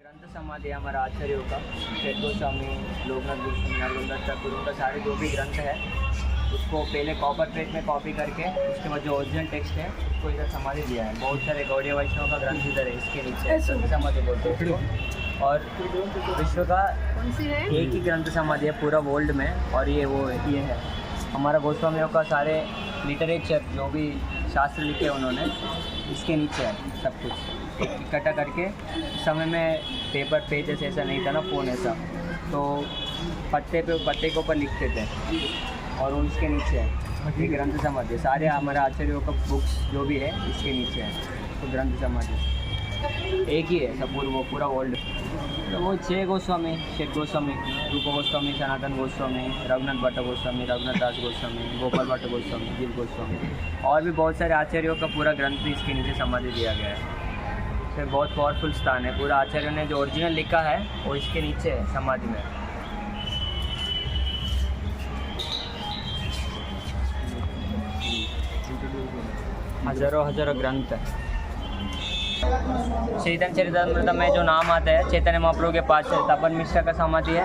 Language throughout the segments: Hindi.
ग्रंथ समाधि है हमारा आचार्यों का, श्वेत गोस्वामी, लोकनाथ गोस्वामी, नरोत्तम ठाकुर, उनका सारे जो भी ग्रंथ है उसको पहले कॉपर प्लेट में कॉपी करके उसके बाद जो ओरिजिनल टेक्स्ट है उसको इधर समाधि दिया है। बहुत सारे गौड़ीय वैष्णव का ग्रंथ इधर है, इसके नीचे समाधि बोलते हैं उसको। और विश्व का एक ही ग्रंथ समाधि है पूरा वर्ल्ड में, और ये है हमारा गोस्वामियों का सारे लिटरेचर जो भी शास्त्र लिखे उन्होंने इसके नीचे है सब कुछ इकट्ठा करके। समय में पेपर पेजेस ऐसा नहीं था ना, फ़ोन ऐसा, तो पत्ते के ऊपर लिखते थे और उसके नीचे है ये ग्रंथ समाधि। सारे हमारे आचार्यों का बुक्स जो भी है इसके नीचे है, तो ग्रंथ समाधि एक ही है सब पूरा वर्ल्ड। तो वो 6 गोस्वामी, श्वेत गोस्वामी, रूप गोस्वामी, सनातन गोस्वामी, रघुनाथ भट्ट गोस्वामी, रघुनाथ दास गोस्वामी, गोपाल भट्ट गोस्वामी, जीव गोस्वामी, और भी बहुत सारे आचार्यों का पूरा ग्रंथ इसके नीचे समाधि दिया गया है। फिर बहुत पावरफुल स्थान है, पूरा आचार्य ने जो ओरिजिनल लिखा है वो इसके नीचे है समाधि में। हजारों ग्रंथ है। चैतन्य चरितामृत में जो नाम आता है चैतन्य महाप्रभु के पास है तपन मिश्रा का समाधि है,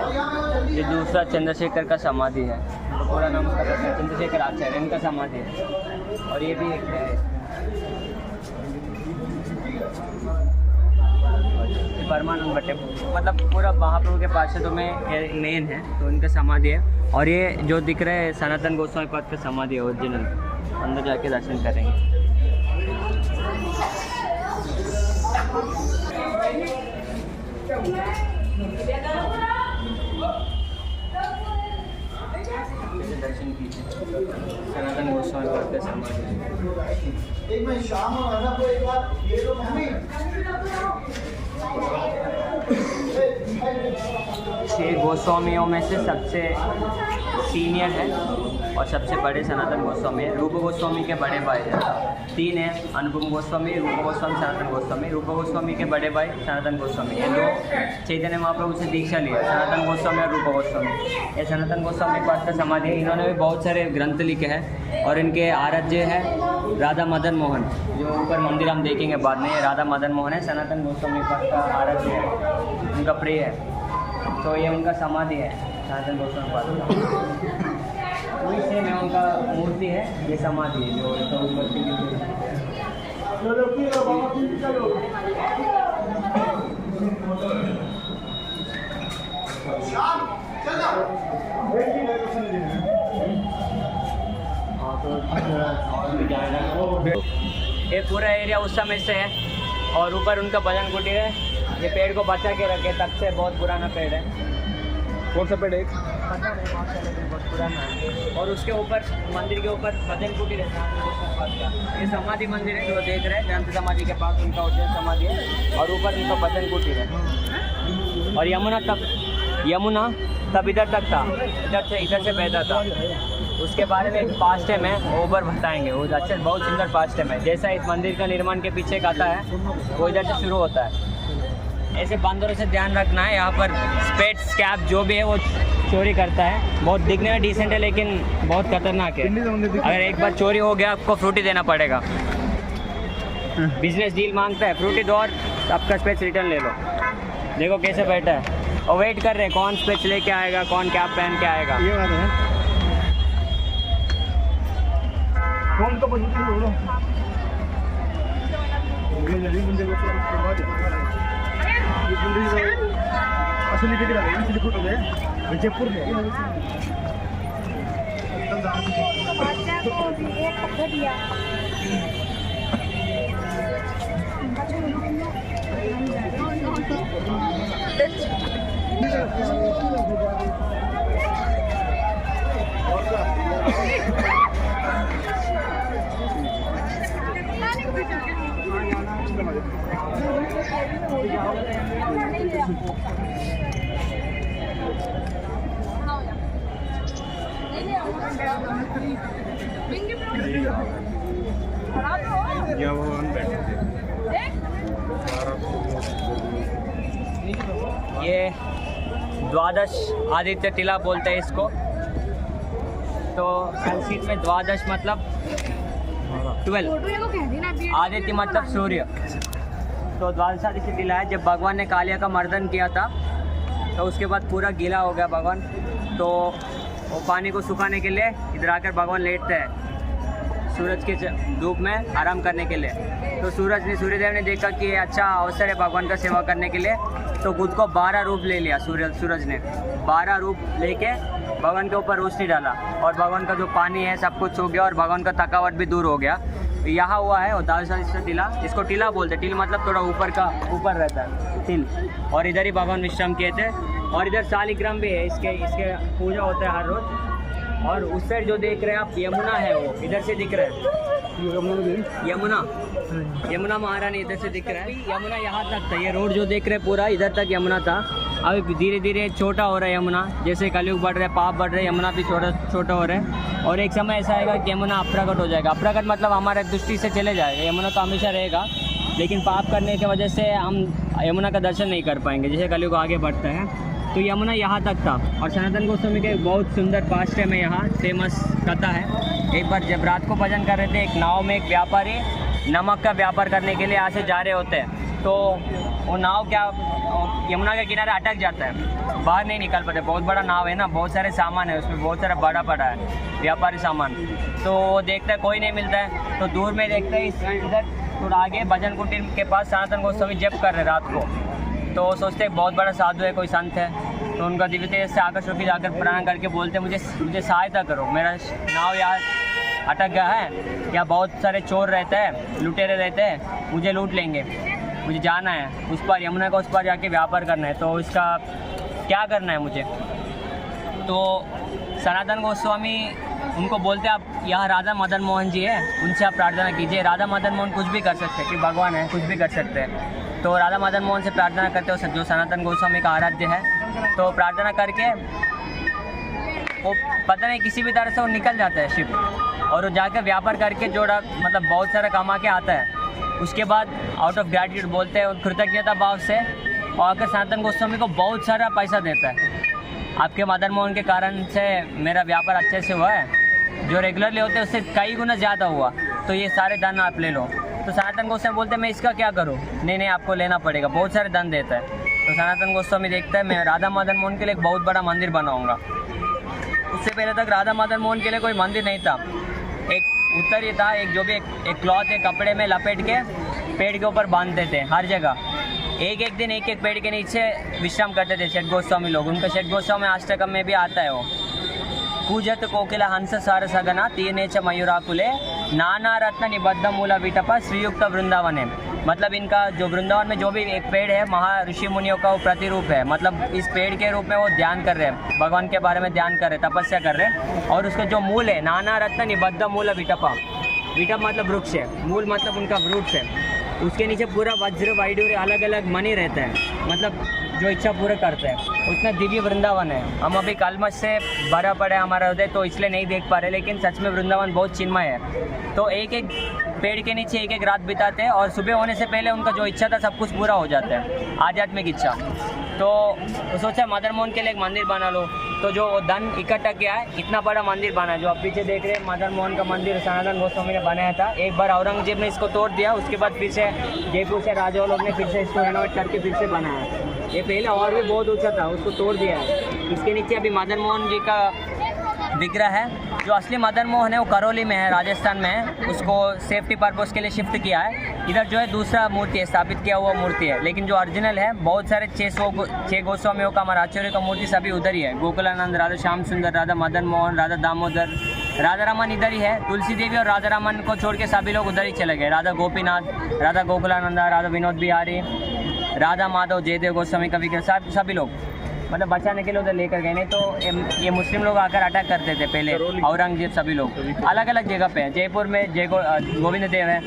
ये दूसरा चंद्रशेखर का समाधि है, तो पूरा नाम उसका चंद्रशेखर आचार्य इनका समाधि है। और ये भी एक है परमानंद भट्ट, मतलब पूरा महाप्रभु के पार्षदों में मेन है, तो इनका समाधि है। और ये जो दिख रहा है सनातन गोस्वामी पद का समाधि है ओरिजिनल, अंदर जाके दर्शन करेंगे। दर्शन कीजिए सनातन गोस्वामी पद का समाधि। एक मैं शाम को एक बार ये लोग हमें 6 गोस्वामियों में से सबसे सीनियर है और सबसे बड़े सनातन गोस्वामी है। रूप गोस्वामी के बड़े भाई हैं 3 हैं, अनुपम गोस्वामी, रूप गोस्वामी, सनातन गोस्वामी। रूप गोस्वामी के बड़े भाई सनातन गोस्वामी, ये 2 चैतन्य महाप्रभु से दीक्षा लिया, सनातन गोस्वामी और रूप गोस्वामी। ये सनातन गोस्वामी पद का समाधि है। इन्होंने भी बहुत सारे ग्रंथ लिखे हैं और इनके आराध्य है राधा मदन मोहन, जो ऊपर मंदिर हम देखेंगे बाद में। राधा मदन मोहन है सनातन गोस्वामी पद का आराध्य है, उनका प्रिय है, तो ये उनका समाधि है सनातन गोस्वामी पद। वही सेम है, उनका मूर्ति है, ये समाधि है जो तो मूर्ति ये पूरा एरिया उस समय से है। और ऊपर उनका भजन कुटीर है, ये पेड़ को बचा के रखे, तब से बहुत पुराना पेड़ है। कौन सा पेड़ है? पता नहीं, बहुत पुराना है। और उसके ऊपर मंदिर के ऊपर भजन कुटीर है, ये समाधि मंदिर है जो देख रहे हैं, ग्रंथ समाधि के पास उनका ओरिजिनल समाधि है, और ऊपर उनका भजन कुटीर है। और यमुना तब इधर तक था, इधर से बहता था। उसके बारे में एक पास्ट टाइम है, वो ऊपर बताएंगे, वो अच्छा बहुत सुंदर पास्ट टाइम है। जैसा इस मंदिर का निर्माण के पीछे आता है वो इधर से शुरू होता है। ऐसे बंदरों से ध्यान रखना है, यहाँ पर स्पेट्स कैप जो भी है वो चोरी करता है। बहुत दिखने में डिसेंट है लेकिन बहुत खतरनाक है। अगर एक बार चोरी हो गया आपको फ्रूटी देना पड़ेगा। बिजनेस डील मांगता है, फ्रूटी दो और आपका स्पेट्स रिटर्न ले लो। देखो कैसे बैठा है और वेट कर रहे हैं कौन स्पेट्स लेके आएगा, कौन कैप पहन के आएगा। ये बात है। कौन तो असली किती लागेल? किती फूट होते? जयपूर में ये द्वादश आदित्य टिला बोलते हैं इसको। तो संस्कृत में द्वादश मतलब 12, आदित्य मतलब सूर्य, तो द्वादशादशी टीला है। जब भगवान ने कालिया का मर्दन किया था तो उसके बाद पूरा गीला हो गया भगवान, तो वो पानी को सुखाने के लिए इधर आकर भगवान लेटते हैं सूरज के धूप में आराम करने के लिए। तो सूर्यदेव ने देखा कि ये अच्छा अवसर है भगवान का सेवा करने के लिए, तो खुद को 12 रूप ले लिया। सूरज ने 12 रूप लेके भगवान के ऊपर रोशनी डाला और भगवान का जो पानी है सब कुछ हो गया और भगवान का थकावट भी दूर हो गया। तो यहाँ हुआ है द्वादशादशी टीला, इसको टीला बोलते हैं। टील मतलब थोड़ा ऊपर रहता है टील, और इधर ही भगवान विश्राम किए थे। और इधर शालिग्राम भी है, इसके पूजा होता है हर रोज। और उस साइड जो देख रहे हैं आप यमुना है, वो इधर से दिख रहा है यमुना महारानी इधर से दिख रहा है। यमुना यहाँ तक था, ये रोड जो देख रहे हैं पूरा इधर तक यमुना था। अभी धीरे धीरे छोटा हो रहा है यमुना, जैसे कलयुग बढ़ रहा है, पाप बढ़ रहे हैं, यमुना भी छोटा हो रहा है। और एक समय ऐसा आएगा कि यमुना अप्रकट हो जाएगा। अप्रकट मतलब हमारे दृष्टि से चले जाएगा, यमुना तो हमेशा रहेगा, लेकिन पाप करने की वजह से हम यमुना का दर्शन नहीं कर पाएंगे जैसे कलयुग आगे बढ़ता है। तो यमुना यहाँ तक था। और सनातन गोस्वामी के बहुत सुंदर पास्ट में यहाँ फेमस कथा है। एक बार जब रात को भजन कर रहे थे, एक नाव में एक व्यापारी नमक का व्यापार करने के लिए यहाँ से जा रहे होते हैं, तो वो नाव यमुना के किनारे अटक जाता है, बाहर नहीं निकल पाते। बहुत बड़ा नाव है ना, बहुत सारे सामान है उसमें, बहुत सारा बड़ा पड़ा है व्यापारी सामान। तो वो देखता है कोई नहीं मिलता है, तो दूर में देखते हैं इधर थोड़ा आगे भजन कुटीर के पास सनातन गोस्वामी जप कर रहे रात को। तो सोचते हैं बहुत बड़ा साधु है, कोई संत है, तो उनका दिव्य तेज से आकर्षण की जाकर प्रणाम करके बोलते हैं मुझे सहायता करो, मेरा नाव यहाँ अटक गया है, यहाँ बहुत सारे चोर रहते हैं, लुटेरे रहते हैं, मुझे लूट लेंगे, मुझे जाना है उस पार, यमुना का उस पार जाके व्यापार करना है, तो इसका क्या करना है मुझे। तो सनातन गोस्वामी उनको बोलते हैं आप यहाँ राधा मदन मोहन जी है, उनसे आप प्रार्थना कीजिए। राधा मदन मोहन कुछ भी कर सकते हैं, कि भगवान है, कुछ भी कर सकते हैं। तो राधा मदन मोहन से प्रार्थना करते हो, जो सनातन गोस्वामी का आराध्य है। तो प्रार्थना करके वो पता नहीं किसी भी तरह से वो निकल जाता है शिप, और वो जाकर व्यापार करके जोड़ा मतलब बहुत सारा कमा के आता है। उसके बाद आउट ऑफ ग्रैटिट्यूड बोलते हैं कृतज्ञता भाव से, और आकर सनातन गोस्वामी को बहुत सारा पैसा देता है। आपके मदन मोहन के कारण से मेरा व्यापार अच्छे से हुआ है, जो रेगुलरली होते हैं उससे कई गुना ज़्यादा हुआ, तो ये सारे धन आप ले लो। तो सनातन गोस्वामी बोलते हैं मैं इसका क्या करूँ, नहीं आपको लेना पड़ेगा, बहुत सारे धन देता है। तो सनातन गोस्वामी देखता है मैं राधा मदन मोहन के लिए एक बहुत बड़ा मंदिर बनाऊंगा। उससे पहले तक राधा मदन मोहन के लिए कोई मंदिर नहीं था, एक उत्तर ही था, एक जो भी एक क्लॉथ एक कपड़े में लपेट के पेड़ के ऊपर बांधते थे हर जगह। एक दिन एक पेड़ के नीचे विश्राम करते थे षट गोस्वामी लोग। उनका षट गोस्वामी अष्टकम में भी आता है वो, कूजत कोकिला हंस सार सगना तीर्णे च मयूराकुले नाना रत्न निबद्ध मूला विटप श्रीयुक्त वृंदावन है। मतलब इनका जो वृंदावन में जो भी एक पेड़ है, महा ऋषि मुनियों का वो प्रतिरूप है। मतलब इस पेड़ के रूप में वो ध्यान कर रहे हैं, भगवान के बारे में ध्यान कर रहे हैं, तपस्या कर रहे हैं। और उसका जो मूल है नाना रत्न निबद्ध मूल विटप, विटप मतलब वृक्ष है, मूल मतलब उनका वृक्ष है। उसके नीचे पूरा वज्र वैडूर्य अलग अलग मणि रहता है, मतलब जो इच्छा पूरा करते हैं। उतना दिव्य वृंदावन है। हम अभी कलमश से भरा पड़ा है हमारा हृदय, तो इसलिए नहीं देख पा रहे, लेकिन सच में वृंदावन बहुत चिन्मय है। तो एक पेड़ के नीचे एक रात बिताते हैं, और सुबह होने से पहले उनका जो इच्छा था सब कुछ पूरा हो जाता है, आध्यात्मिक इच्छा। तो सोचा मदन मोहन के लिए एक मंदिर बना लो। तो जो धन इकट्ठा किया है, इतना बड़ा मंदिर बना है। जो आप पीछे देख रहे हैं मदन मोहन का मंदिर सनातन गोस्वामी ने बनाया था। एक बार औरंगजेब ने इसको तोड़ दिया, उसके बाद फिर से जयपुर से राजाओं लोग ने फिर से इसको रेनोवेट करके फिर से बनाया। ये पहले और भी बहुत ऊंचा था, उसको तोड़ दिया है। इसके नीचे अभी मदन मोहन जी का विग्रह है। जो असली मदन मोहन है वो करौली में है, राजस्थान में है। उसको सेफ्टी पर्पज़ के लिए शिफ्ट किया है। इधर जो है दूसरा मूर्ति है, स्थापित किया हुआ मूर्ति है, लेकिन जो ओरिजिनल है बहुत सारे 6 गोस्वामियों का, हमारा आचार्य का मूर्ति सभी उधर ही है। गोकुलानंद, राधा श्याम सुंदर, राधा मदन मोहन, राधा दामोदर, राधा रमन इधर ही है। तुलसी देवी और राधा रमन को छोड़ के सभी लोग उधर ही चले गए। राधा गोपीनाथ, राधा गोकुलानंदा, राधा विनोद बिहारी, राधा माधव, जयदेव गोस्वामी का विग्रह सभी लोग मतलब बचाने के लिए उधर लेकर गए। नहीं तो ये मुस्लिम लोग आकर अटैक करते थे पहले, औरंगजेब सभी लोग अलग अलग जगह पे हैं। जयपुर में गोविंद देव है,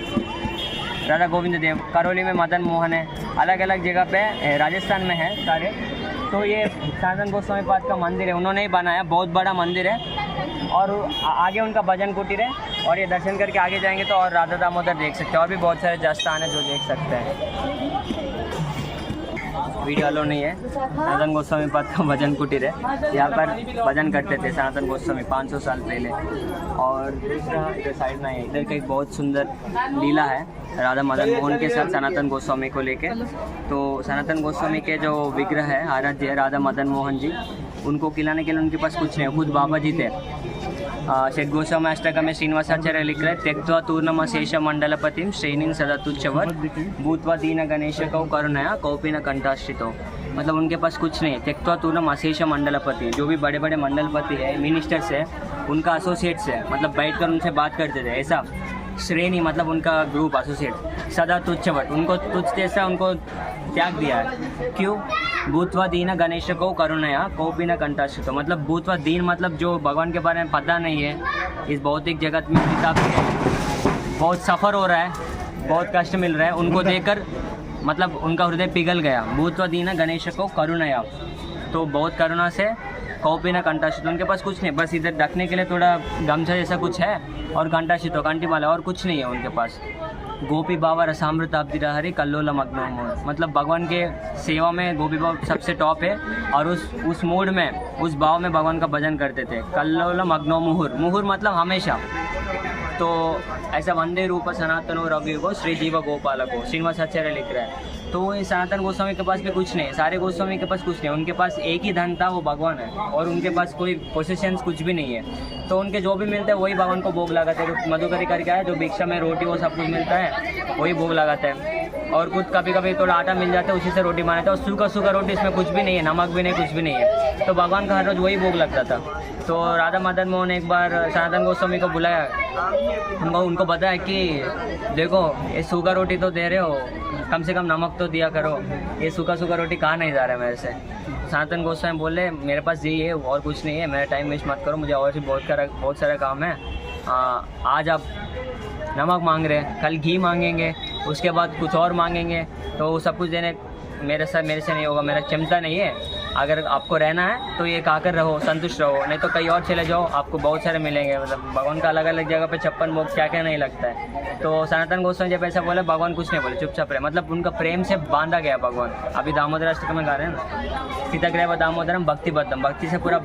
राधा गोविंद देव, करौली में मदन मोहन है, अलग अलग जगह पे राजस्थान में है सारे। तो ये सनातन गोस्वामी पाद का मंदिर है, उन्होंने ही बनाया, बहुत बड़ा मंदिर है। और आगे उनका भजन कुटीर है, और ये दर्शन करके आगे जाएंगे तो और राधा दामोदर देख सकते हैं, और भी बहुत सारे स्थान है जो देख सकते हैं। वीडियो अलो नहीं है। सनातन गोस्वामी पाद का भजन कुटीर है, यहाँ पर भजन करते थे सनातन गोस्वामी 500 साल पहले। और दूसरा इधर साइड में है, इधर का एक बहुत सुंदर लीला है। राधा मदन मोहन के साथ सनातन गोस्वामी को लेके। तो सनातन गोस्वामी के जो विग्रह है आराध्य है राधा मदन मोहन जी, उनको खिलाने के लिए उनके पास कुछ नहीं है, खुद बाबा जी थे। षड्गोस्वामी अष्टकम में श्रीनिवासाचार्य लिख रहे त्यक्त्वा तूर्णम शेष मंडलपतिम श्रेणीन सदा तुच्छवत् भूत्वा दीन गणेश कौ करुणया कौपी न कंठाश्रितो। मतलब उनके पास कुछ नहीं है। त्यक्त्वा तूर्णम अशेष मंडलपति, जो भी बड़े बड़े मंडलपति है, मिनिस्टर्स है, उनका एसोसिएट्स है, मतलब बैठकर उनसे बात करते थे ऐसा। श्रेणी मतलब उनका ग्रुप एसोसिएट। सदा तुच्छवत्, उनको तुच्छ जैसा उनको त्याग दिया है। क्यों? भूतवा दीन गणेश को करुणया कौपी न कंठाश्रित। मतलब भूतवा दीन मतलब जो भगवान के बारे में पता नहीं है, इस भौतिक जगत में हिसाब से बहुत सफ़र हो रहा है, बहुत कष्ट मिल रहा है, उनको देखकर मतलब उनका हृदय पिघल गया। भूतवा दीन गणेश को करुणया, तो बहुत करुणा से कौपी न कंठाश्रित। उनके पास कुछ नहीं, बस इधर ढकने के लिए थोड़ा गमछा जैसा कुछ है और कंठाश्रित कंठी वाला, और कुछ नहीं है उनके पास। गोपी बाबा रसामृत अब्दिरा हरि कल्लोल मग्नोमोह, मतलब भगवान के सेवा में गोपी बाबा सबसे टॉप है, और उस मूड में, उस भाव में भगवान का भजन करते थे। कल्लोल मग्नो मुहुर, मुहुर मतलब हमेशा। तो ऐसा वंदे रूप सनातनो रघुयुगो श्री जीव गोपालको, श्रीनिवासाचार्य लिख रहा है। तो इस सनातन गोस्वामी के पास भी कुछ नहीं, सारे गोस्वामी के पास कुछ नहीं। उनके पास एक ही धन था, वो भगवान है, और उनके पास कोई पोसेशंस कुछ भी नहीं है। तो उनके जो भी मिलता है वही भगवान को भोग लगाते हैं। मधुकरी करके आए, जो भिक्षा में रोटी वो सब कुछ मिलता है वही भोग लगाते हैं। और कुछ कभी कभी थोड़ा आटा मिल जाता है, उसी से रोटी बनाते हैं। और सूखा सूखा रोटी, इसमें कुछ भी नहीं है, नमक भी नहीं, कुछ भी नहीं है। तो भगवान का हर रोज़ वही भोग लगता था। तो राधा मदन मोहन ने एक बार सनातन गोस्वामी को बुलाया, उनको बताया कि देखो ये सूखा रोटी तो दे रहे हो, कम से कम नमक तो दिया करो, ये सूखा सूखा रोटी कहाँ नहीं जा रहा है मेरे से। सनातन गोस्वामी बोले मेरे पास यही है और कुछ नहीं है, मेरा टाइम वेस्ट मत करो, मुझे और भी बहुत सारा काम है। आज आप नमक मांग रहे हैं, कल घी मांगेंगे, उसके बाद कुछ और मांगेंगे, तो सब कुछ देने मेरे से नहीं होगा, मेरा क्षमता नहीं है। अगर आपको रहना है तो ये खाकर रहो, संतुष्ट रहो, नहीं तो कहीं और चले जाओ, आपको बहुत सारे मिलेंगे। मतलब भगवान का अलग अलग जगह पे 56 भोग क्या क्या नहीं लगता है। तो सनातन गोस्वामी जब ऐसा बोले, भगवान कुछ नहीं बोले, चुपचाप रहे। मतलब उनका प्रेम से बांधा गया भगवान। अभी दामोदर अष्टकम में गा रहे हैं ना, सीताग्रह दामोदरम भक्तिबद्धम, भक्ति से पूरा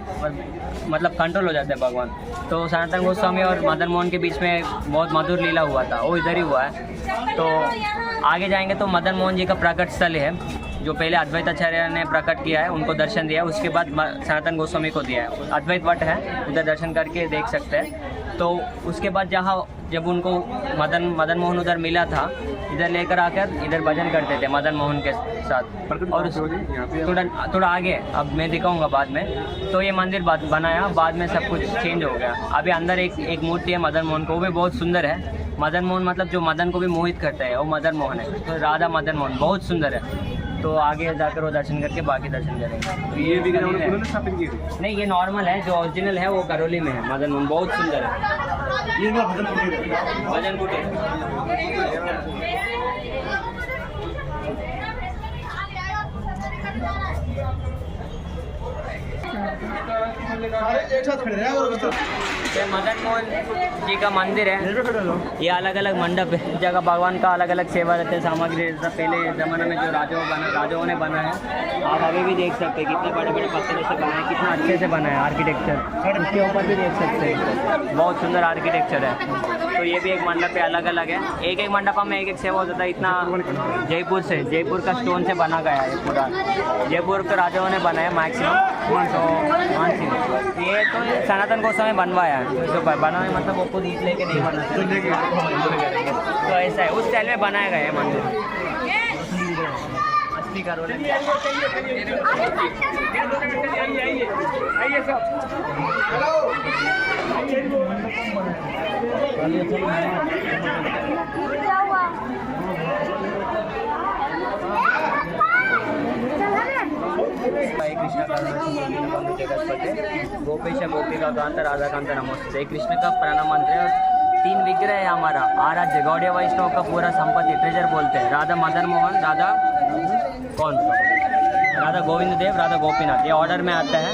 मतलब कंट्रोल हो जाता है भगवान। तो सनातन गोस्वामी और मदन मोहन के बीच में बहुत मधुर लीला हुआ था, वो इधर ही हुआ है। तो आगे जाएंगे तो मदन मोहन जी का प्रकट स्थल है, जो पहले अद्वैत आचार्य ने प्रकट किया है, उनको दर्शन दिया है, उसके बाद सनातन गोस्वामी को दिया है। अद्वैत वट है, उधर दर्शन करके देख सकते हैं। तो उसके बाद जब उनको मदन मोहन उधर मिला था, इधर लेकर आकर इधर भजन करते थे मदन मोहन के साथ। और थोड़ा आगे अब मैं दिखाऊंगा बाद में। तो ये मंदिर बनाया, बाद में सब कुछ चेंज हो गया। अभी अंदर एक मूर्ति है मदन मोहन को, वो भी बहुत सुंदर है। मदन मोहन मतलब जो मदन को भी मोहित करता है, वो मदन मोहन है। तो राधा मदन मोहन बहुत सुंदर है। तो आगे जाकर वो दर्शन करके बाकी दर्शन करेंगे। तो ये भी उन्होंने स्थापित की थी? नहीं, ये नॉर्मल है, जो ओरिजिनल है वो करौली में है। मदन मोहन बहुत सुंदर है। ये ना भजन कुटीर है। भजन कुटीर। मदन मोहन जी का मंदिर है, ये अलग अलग मंडप है, जगह भगवान का अलग अलग सेवा रहते हैं, सामग्री रहता है। पहले ज़माने में जो राजाओं ने बना है, आप अभी भी देख सकते हैं कितने बड़े बड़े पत्थरों से बना है, कितना अच्छे से बना है आर्किटेक्चर। इसके ऊपर भी देख सकते हैं, बहुत सुंदर आर्किटेक्चर है। तो ये भी एक मंडप है, अलग अलग है। एक मंडप में एक सेवा होता है। इतना जयपुर का स्टोन से बना गया है पूरा। जयपुर के राजाओं ने बनाया मैक्सिमम। तो ये तो सनातन गोस्वामी बनवाया है, तो बनाने मतलब वो खुद ईट लेके नहीं बना, तो ऐसा है, उस स्टाइल में बनाया गया है मंदिर। असली का रोल कृष्ण का गोपेश गोपिका कांत राधा कांत नमस्ते। कृष्ण का प्रणाम मंत्र है। और 3 विग्रह है हमारा आराध्य गौड़ीय वैष्णव का पूरा संपत्ति ट्रेजर बोलते हैं। राधा मदन मोहन, राधा गोविंद देव, राधा गोपीनाथ, ये ऑर्डर में आता है।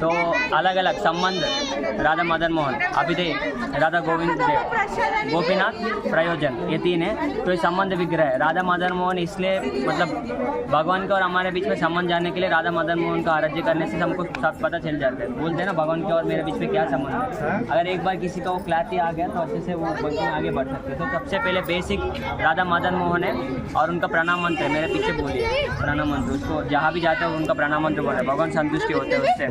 तो अलग अलग संबंध राधा मदन मोहन, अभिदेय, राधा गोविंद देव, गोपीनाथ, प्रयोजन, ये तीन है। तो ये संबंध विग्रह है। राधा मदन मोहन इसलिए मतलब भगवान के और हमारे बीच में संबंध जानने के लिए राधा मदन मोहन का आराध्य करने से हमको सब पता चल जाता है। बोलते हैं ना भगवान के और मेरे बीच में क्या संबंध है। अगर एक बार किसी का वो क्लैरिटी आ गया तो अच्छे से वो आगे बढ़ सकते हैं। तो सबसे पहले बेसिक राधा मदन मोहन है और उनका प्रणाम मंत्र है। मेरे पीछे बोलिए प्रणाम मंत्र, उसको जहाँ भी जाते हैं उनका प्रणाम मंत्र बोले, भगवान संतुष्टि होते हैं उससे।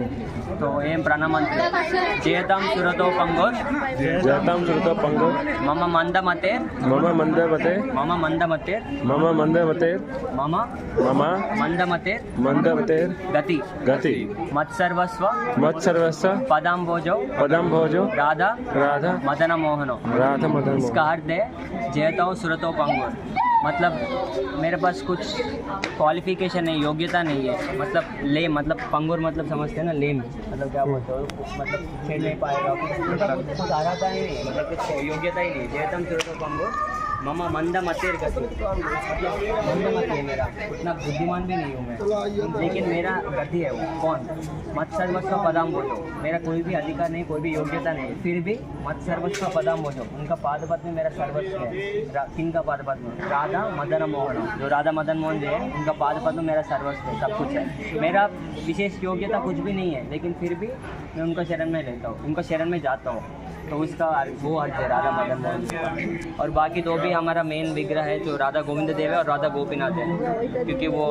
तो ये प्रणाम मंत्र है। जयताम सुरतो पंगोर, जयताम सुरतो पंगोर, मम मंदमते, मम मंदमते, मम मंदमते, मम मंदमते, मम मम मंदमते मंदमते गति गति मत्सर्वस्व मत्सर्वस्व पदाम्भोजो पदम्भोजो राधा राधा मदन मोहनो। राधा मदन इसका अर्थ है जयताओ सुरतो पंगोर, मतलब मेरे पास कुछ क्वालिफिकेशन नहीं, योग्यता नहीं है। मतलब लेम, मतलब पंगुर मतलब समझते हैं ना, लेम मतलब क्या बोलते हो, मतलब खेल नहीं पाएगा, कुछ आता ही नहीं, मतलब कुछ योग्यता ही नहीं। जयतम सुरतो पंगुर ममा मंदा मतेर गति, मतलब मंदा मत है मेरा, उतना बुद्धिमान भी नहीं हूँ मैं, लेकिन मेरा गति है वो। कौन? मत सर्वस्व पदाम बोलो, मेरा कोई भी अधिकार नहीं, कोई भी योग्यता नहीं, फिर भी मत सर्वस्व पदाम बोलो, उनका पादपद में मेरा सर्वस्व है। किन का पादपद में? राधा मदन मोहन, जो राधा मदन मोहन जो है उनका पादपद में मेरा सर्वस्व है, सब कुछ है। मेरा विशेष योग्यता कुछ भी नहीं है, लेकिन फिर भी मैं उनका शरण में लेता हूँ, उनका शरण में जाता हूँ। तो उसका वो अर्थ है राधा मदन मोहन का। और बाकी दो भी हमारा मेन विग्रह है जो राधा गोविंद देव है और राधा गोपीनाथ है, क्योंकि वो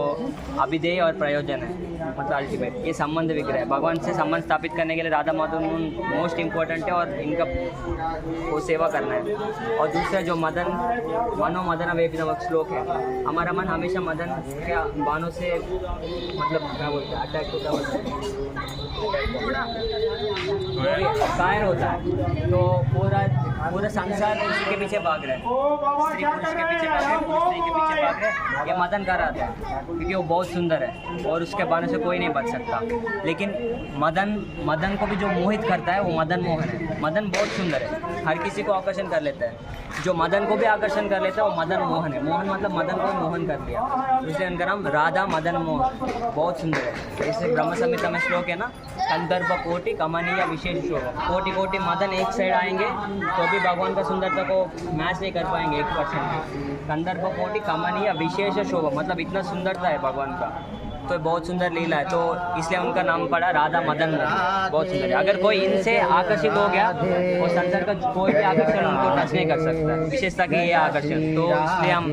अभिदेय और प्रयोजन है, मतलब अल्टीमेट। ये संबंध विग्रह है। भगवान से संबंध स्थापित करने के लिए राधा मदन मोहन मोस्ट इम्पोर्टेंट है और इनका वो सेवा करना है। और दूसरा जो मदन मनो मदन वेद नामक श्लोक है, हमारा मन हमेशा मदन के बाणों से मतलब क्या बोलते हैं, अटैक होता है, कायर होता है। तो पूरा संसार उसी के पीछे भाग रहा है, स्त्री पुरुष के पीछे भाग रहे हैं, पुरुष स्त्री के पीछे भाग रहे हैं। ये मदन कर रहा था क्योंकि वो बहुत सुंदर है और उसके बारे से कोई नहीं बच सकता। लेकिन मदन को भी जो मोहित करता है वो मदन मोहन है। मदन बहुत सुंदर है, हर किसी को आकर्षण कर लेता है। जो मदन को भी आकर्षण कर लेता है वो मदन मोहन है। मोहन मतलब मदन को मोहन कर लिया, इसलिए उनका नाम राधा मदन मोहन। बहुत सुंदर है। जैसे ब्रह्म संहिता में श्लोक है ना, कंदर्प कोटि कमनीय विशेष शोभ। कोटि कोटि मदन एक साइड आएंगे तो भी भगवान का सुंदरता को मैच नहीं कर पाएंगे 1%। कंदर्प कोटि कमनीय विशेष शोभ, मतलब इतना सुंदरता है भगवान का, तो बहुत सुंदर लीला है। तो इसलिए उनका नाम पड़ा राधा मदन मोहन। बहुत सुंदर है। अगर कोई इनसे आकर्षित हो गया और संसार का कोई भी आकर्षण उनको टच नहीं कर सकता, विशेषता की ये आकर्षण। तो इसलिए हम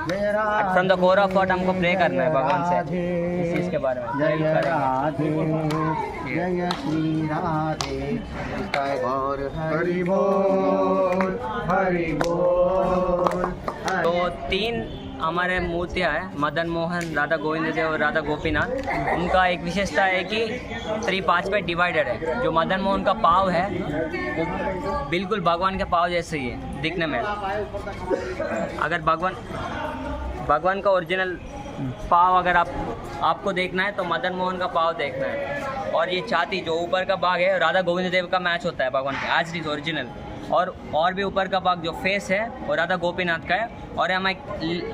from the core of heart हमको प्रे करना है भगवान से इस चीज़ के बारे में। जय श्री राधे, हरि बोल हरि बोल। तो 3 हमारे मूर्तियाँ हैं, मदन मोहन, राधा गोविंद देव और राधा गोपीनाथ। उनका एक विशेषता है कि 3 पार्ट्स पे डिवाइडेड है। जो मदन मोहन का पाव है वो बिल्कुल भगवान के पाव जैसे ही है दिखने में। अगर भगवान का ओरिजिनल पाव अगर आपको देखना है तो मदन मोहन का पाव देखना है। और ये छाती जो ऊपर का भाग है राधा गोविंद देव का मैच होता है भगवान के, आज इज ओरिजिनल। और भी ऊपर का भाग जो फेस है वो राधा गोपीनाथ का है। और हमें एक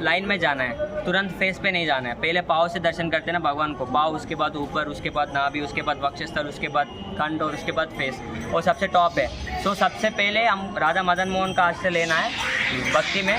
लाइन में जाना है, तुरंत फेस पे नहीं जाना है। पहले पाव से दर्शन करते हैं ना भगवान को, पाव, उसके बाद ऊपर, उसके बाद नाभि, उसके बाद वक्षस्थल, उसके बाद कंठ और उसके बाद फेस, और सबसे टॉप है। तो सबसे पहले हम राधा मदन मोहन का हाथ से लेना है भक्ति में,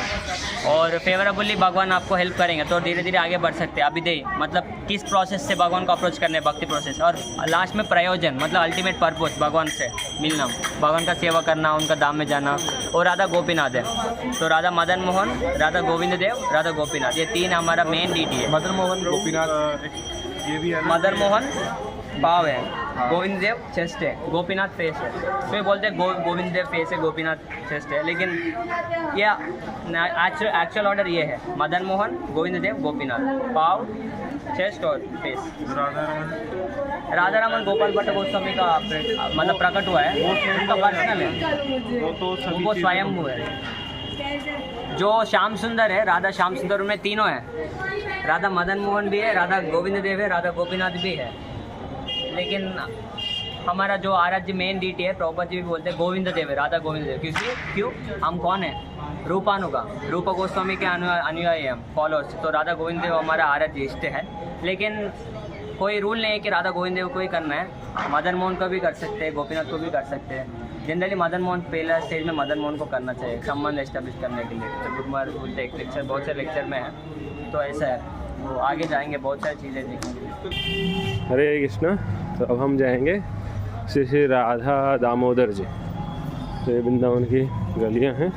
और फेवरेबली भगवान आपको हेल्प करेंगे तो धीरे धीरे आगे बढ़ सकते हैं। अभिदेय मतलब किस प्रोसेस से भगवान को अप्रोच करने हैं, भक्ति प्रोसेस। और लास्ट में प्रयोजन मतलब अल्टीमेट पर्पस, भगवान से मिलना, भगवान का सेवा करना, उनका धाम में जाना। और राधा गोपीनाथ है, तो राधा मदन मोहन, राधा गोविंद देव, राधा गोपीनाथ, ये 3 हमारा मेन डीटी है। मदन मोहन गोपीनाथ ये भी है। मदन मोहन पाव है, गोविंद देव चेस्ट है, गोपीनाथ फेस है। तो ये बोलते हैं गोविंद देव फेस है, गोपीनाथ चेस्ट है, लेकिन ये एक्चुअल ऑर्डर ये है, मदन मोहन, गोविंद देव, गोपीनाथ, पाव, चेस्ट और फेस। राधा रमन गोपाल भट्ट गोस्वामी का मतलब प्रकट हुआ है, उनका पर्सनल है, वो स्वयंभू है। जो श्याम सुंदर है, राधा श्याम सुंदर, उनमें तीनों है, राधा मदन मोहन भी है, राधा गोविंद देव है, राधा गोपीनाथ भी है। लेकिन हमारा जो आराध्य मेन डीटी है, प्रभुपाद जी भी बोलते हैं गोविंद देव है, राधा गोविंद देव। क्यों? हम कौन है? रूपानुगा, रूप गोस्वामी के अनुयायी हम, फॉलोअर्स। तो राधा गोविंद देव हमारा आराध्य इष्ट है। लेकिन कोई रूल नहीं है कि राधा गोविंद देव को ही करना है, मदन मोहन को भी कर सकते हैं, गोपीनाथ को भी कर सकते हैं। जनरली मदन मोहन पहला स्टेज में मदन मोहन को करना चाहिए संबंध एस्टेब्लिश करने के लिए। तो गुरुमार बोलते एक लेक्चर, बहुत से लेक्चर में है, तो ऐसा है। वो आगे जाएंगे, बहुत सारी चीज़ें देखेंगे। हरे कृष्णा। तो अब हम जाएंगे श्री श्री राधा दामोदर जी। तो ये वृंदावन की गलियां हैं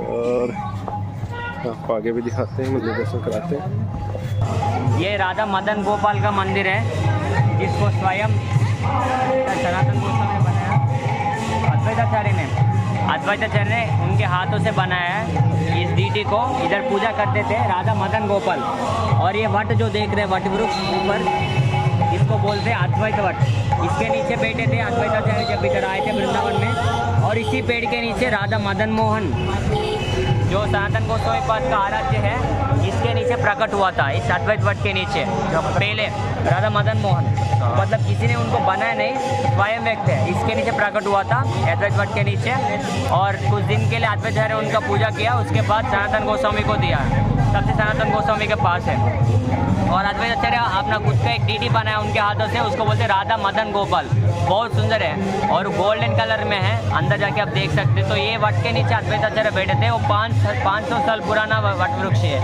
और आपको आगे भी दिखाते हैं, मंदिर दर्शन कराते हैं। ये राधा मदन गोपाल का मंदिर है, जिसको स्वयं सनातन गोस्वामी ने बनाया, अद्वैताचार्य ने उनके हाथों से बनाया है। इस डीटी को इधर पूजा करते थे राधा मदन गोपाल। और ये वट जो देख रहे हैं, वट वृक्ष ऊपर, इसको बोलते हैं अद्वैत वट। इसके नीचे बैठे थे अद्वैताचार्य जब इधर आए थे वृंदावन में। और इसी पेड़ के नीचे राधा मदन मोहन, जो सनातन गोस्वामी पद का आराध्य है, इसके नीचे प्रकट हुआ था। इस अद्वैत वट के नीचे जो पहले राधा मदन मोहन, मतलब किसी ने उनको बनाया नहीं, स्वयं व्यक्त है, इसके नीचे प्रकट हुआ था अद्वैत वट के नीचे। और कुछ दिन के लिए अद्वैताचार्य ने उनका पूजा किया, उसके बाद सनातन गोस्वामी को दिया, तब से सनातन गोस्वामी के पास है। और अद्वैताचार्य अपना खुद का एक डीटी बनाया उनके हाथों से, उसको बोलते राधा मदन गोपाल। बहुत सुंदर है और गोल्डन कलर में है, अंदर जाके आप देख सकते हैं। तो ये वट के नीचे अद्वैताचार्य बैठे थे। वो 500 साल पुराना वट वृक्ष है,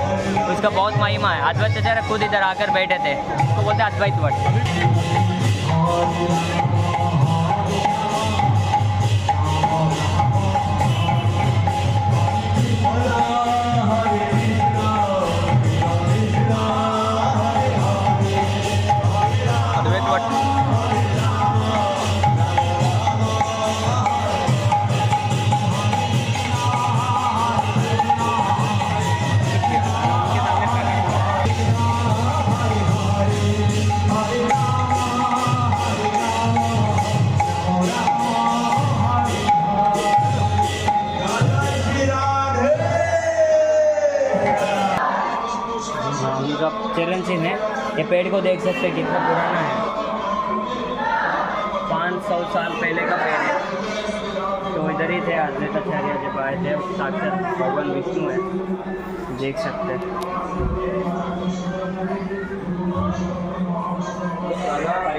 उसका बहुत महिमा है। अद्वैताचार्य खुद इधर आकर बैठे थे, उसको बोलते अद्वैत वट। चरण चिन्ह है। ये पेड़ को देख सकते हैं कितना पुराना है, 500 साल पहले का पेड़ है। तो इधर ही थे अद्वैताचार्य जब आए थे, साक्षात भगवान विष्णु है, देख सकते हैं।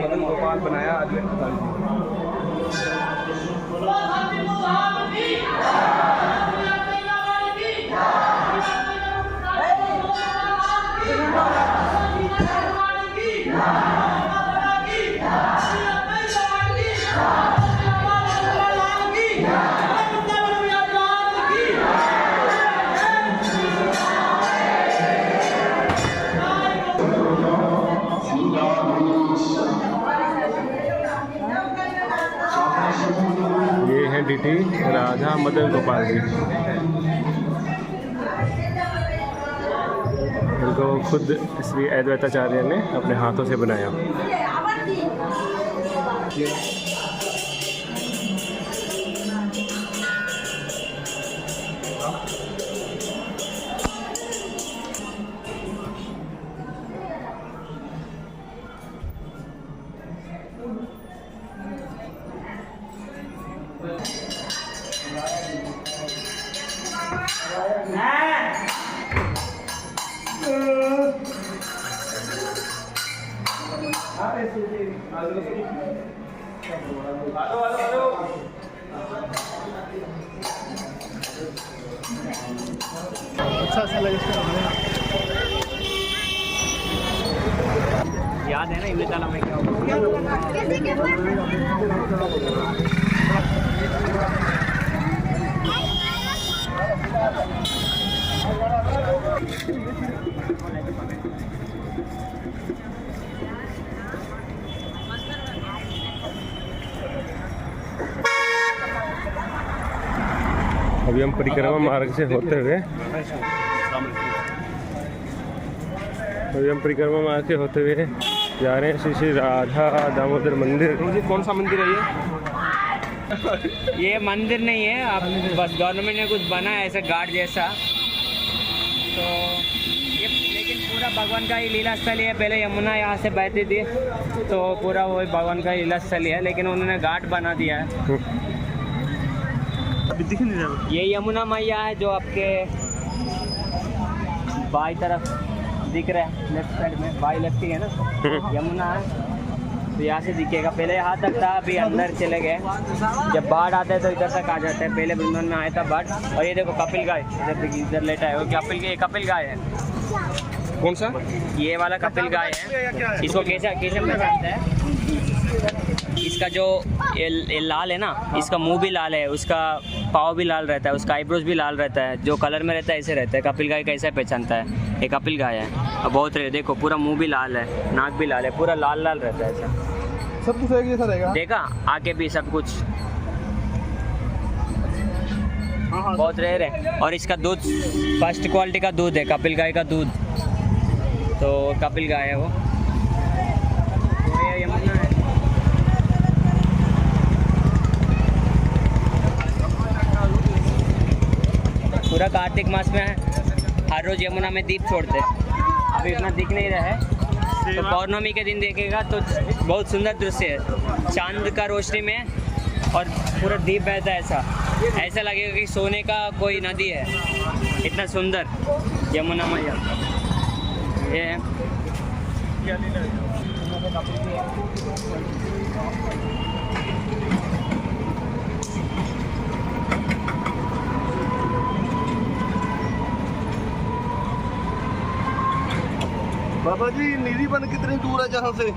मदन गोपाल बनाया अद्वैताचार्य। ये है डीटी राधा मदन गोपाल जी। इनको खुद श्री अद्वैताचार्य ने अपने हाथों से बनाया। अच्छा लगे इसको। याद है ना इमली में क्या हुआ? अभी हम परिक्रमा मार्ग से होते हुए जा रहे हैं श्री श्री राधा दामोदर मंदिर। कौन सा मंदिर है ये मंदिर नहीं है, अब बस गवर्नमेंट ने कुछ बना है ऐसा घाट जैसा। तो ये लेकिन पूरा भगवान का ही लीला स्थल है। पहले यमुना यहाँ से बहती थी, तो पूरा वही भगवान का लीला स्थल है, लेकिन उन्होंने घाट बना दिया है। अभी दिख नहीं रहा। ये यमुना मैया है जो आपके बाई तरफ दिख रहा है, लेफ्ट साइड में, बाई लेफ्ट ही है ना, यमुना है। तो यहाँ से दिखेगा। पहले यहाँ तक था, अभी अंदर चले गए। जब बाढ़ आता है तो इधर तक आ जाता है। पहले वृंदावन में आया था बाढ़। और ये देखो कपिल गाय इधर देखिए, इधर लेटा है वो कपिल गाय है। कौन सा? ये वाला कपिल गाय है। इसको कैसे पहचानते हैं? इसका जो ये लाल है ना, इसका मुंह भी लाल है, उसका पाँव भी लाल रहता है, उसका आईब्रोज भी लाल रहता है। जो कलर में रहता है ऐसे रहता है। कपिल गाय कैसे पहचानता है? ये कपिल गाय है। और बहुत रहे, देखो पूरा मुंह भी लाल है, नाक भी लाल है, पूरा लाल लाल रहता है ऐसा। सब कुछ एक जैसा रहेगा। देखा आके भी सब कुछ बहुत रहे। और इसका दूध फर्स्ट क्वालिटी का दूध है, कपिल गाय का दूध। तो कपिल गाय है वो। तो ये यमुना है। पूरा कार्तिक मास में हर रोज यमुना में दीप छोड़ते हैं। अभी इतना दिख नहीं रहा है, तो पौर्णमी के दिन देखेगा तो बहुत सुंदर दृश्य है, चांद का रोशनी में और पूरा दीप बहता है। ऐसा लगेगा कि सोने का कोई नदी है, इतना सुंदर यमुना मैया ये है। बाबा जी निधिवन कितनी दूर है जहाँ से?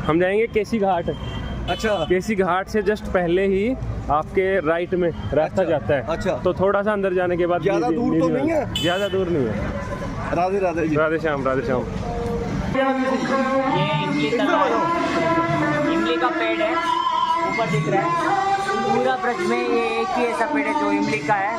हम जाएंगे केसी घाट। अच्छा, केसी घाट से जस्ट पहले ही आपके राइट में रास्ता जाता है। अच्छा। तो थोड़ा सा अंदर जाने के बाद ज़्यादा दूर तो नहीं है? ज़्यादा दूर नहीं है। राधे राधे जी। राधे श्याम, राधे श्याम। ये इमली तला है, इमली का पेड़ है, ऊपर दिख रहा है। पूरा ब्रज में ये एक ही ऐसा पेड़ है जो इमली का है,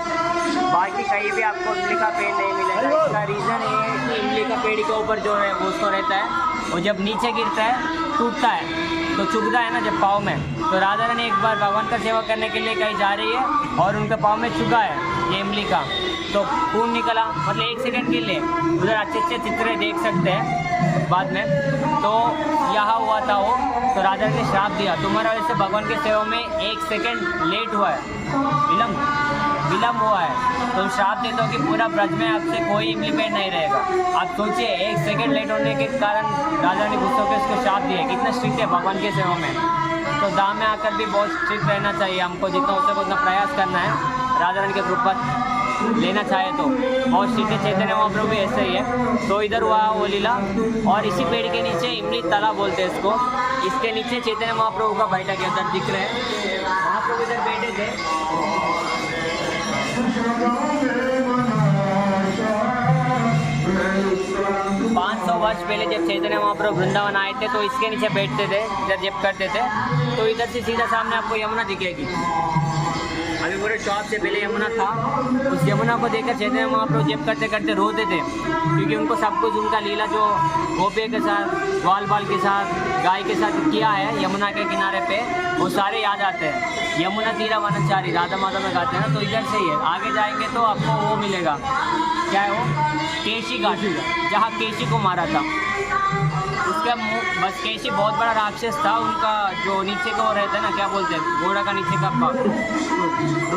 बाकी कहीं भी आपको इमली का पेड़ नहीं मिलेगा। इसका रीज़न ये है कि इमली का पेड़ के ऊपर जो है वो उसको रहता है, और जब नीचे गिरता है टूटता है तो चुभता है ना जब पाँव में। तो राधा रानी एक बार भगवान का सेवा करने के लिए कहीं जा रही है और उनके पाँव में चुभा है ये इमली का, तो खून निकला। मतलब 1 सेकंड के लिए उधर अच्छे चित्र देख सकते हैं बाद में। तो यहाँ हुआ था वो, तो राधा रानी ने श्राप दिया, तुम्हारा वजह से भगवान के सेवा में 1 सेकंड लेट हुआ है, विलम्ब हुआ है, तो श्राप देते हो कि पूरा ब्रज में आपसे कोई इमली पेड़ नहीं रहेगा। आप सोचिए 1 सेकंड लेट होने के कारण राजा रानी गुस्से होकर इसको श्राप दिया। कितना स्ट्रिक्ट है भगवान के सेवा में। तो धाम में आकर भी बहुत स्ट्रिक्ट रहना चाहिए हमको, जितना हो सके उतना प्रयास करना है, राजा रानी के कृपा लेना चाहे तो। बहुत स्ट्रिक्ट है। चैतन्य महाप्रभु भी ऐसे ही है। तो इधर हुआ वो लीला, और इसी पेड़ के नीचे इमली तला बोलते हैं इसको। इसके नीचे चैतन्य महाप्रभु का बैठक है, उधर दिख रहे हैं महाप्रभु इधर बैठे थे। 500 वर्ष पहले जब चैतन्य महाप्रभु वृंदावन आए थे तो इसके नीचे बैठते थे, इधर जब करते थे। तो इधर से सीधा सामने आपको यमुना दिखेगी। अभी पूरे शॉप से पहले यमुना था। उस यमुना को देखकर चैतन्य महाप्रभु जब करते करते रोते थे, क्योंकि उनको सब कुछ उनका लीला जो गोपे के साथ, ग्वाल बाल के साथ, गाय के साथ किया है यमुना के किनारे पे, वो सारे याद आते हैं। यमुना तीरा वनचारी राधा माधव में गाते हैं ना, तो इधर से ही है। आगे जाएंगे तो आपको वो मिलेगा, क्या है वो, केशी घाट, जहाँ केशी को मारा था। उसका बस केशी बहुत बड़ा राक्षस था, उनका जो नीचे का वो रहता है ना, क्या बोलते हैं, घोड़ा का नीचे का पाँव,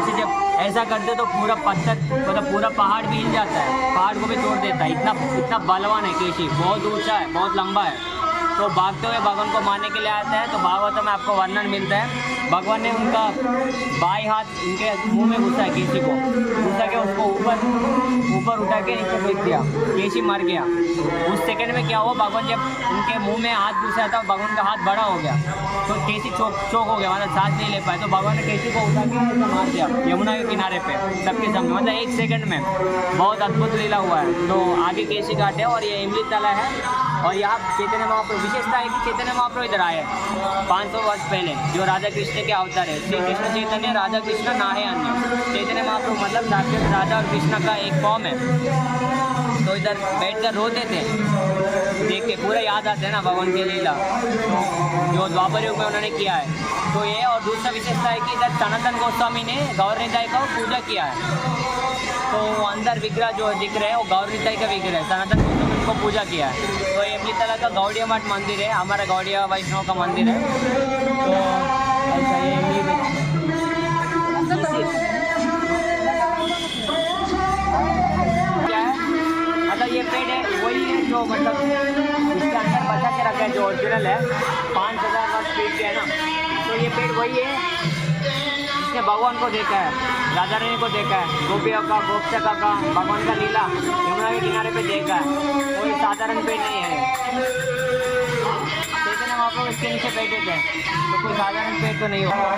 उसे जब ऐसा करते तो पूरा पत्थर, मतलब पूरा पहाड़ भी हिल जाता है, पहाड़ को भी तोड़ देता है। इतना बलवान है केशी, बहुत ऊंचा है, बहुत लंबा है। तो भागते हुए भगवान को मारने के लिए आता है। तो भागवत में आपको वर्णन मिलता है, भगवान ने उनका बाई हाथ उनके मुंह में घुसा है, केशी को घुसा के उसको ऊपर उठा के नीचे फेंक दिया, केशी मर गया। उस सेकंड में क्या हुआ, भगवान जब उनके मुंह में हाथ घुसा था, भगवान का हाथ बड़ा हो गया, तो केशी चौक हो गया, मतलब सांस नहीं ले पाए। तो भगवान ने केशी को उठा के मार दिया यमुना के किनारे पे सबके सामने, मतलब 1 सेकंड में। बहुत अद्भुत लीला हुआ है। तो आगे केशी घाट है और ये इमली तला है। और यहाँ चैतन्य महाप्रभु, विशेषता है कि चैतन्य महाप्रभु इधर आए 500 वर्ष पहले, जो राधा कृष्ण के अवतार है। श्री कृष्ण चैतन्य, राधा कृष्ण ना है अन्य। चैतन्य महाप्रभु मतलब साक्षात राधा और कृष्ण का एक फॉर्म है। तो इधर बैठकर रोते थे, देख के पूरा याद आते हैं ना भगवान की लीला, तो जो द्वापर युग में उन्होंने किया है। तो ये, और दूसरा विशेषता है कि इधर सनातन गोस्वामी ने गौरनिताई का पूजा किया है। तो अंदर विग्रह जो दिख रहे हैं वो गौरनिताई का विग्रह है, सनातन गोस्वामी को पूजा किया है। तो ये इमली तला का गौड़िया मठ मंदिर है, हमारा गौड़िया वैष्णव का मंदिर है। तो ऐसा ये क्या है, मतलब ये पेड़ है वही है जो मतलब इसके अंदर बचा के रखा है, जो जो ओरिजिनल है 5000 वाट स्पीड के है ना, तो ये पेड़ वही है जिसने भगवान को देखा है, राधा रानी को देखा है, गोपियों का, गोपचका का, भगवान का लीला यमुना के किनारे पे देखा है। कोई साधारण पेड़ नहीं है। चैतन्य महाप्रभु इसके नीचे बैठे थे, तो कोई साधारण पेड़ तो नहीं होगा।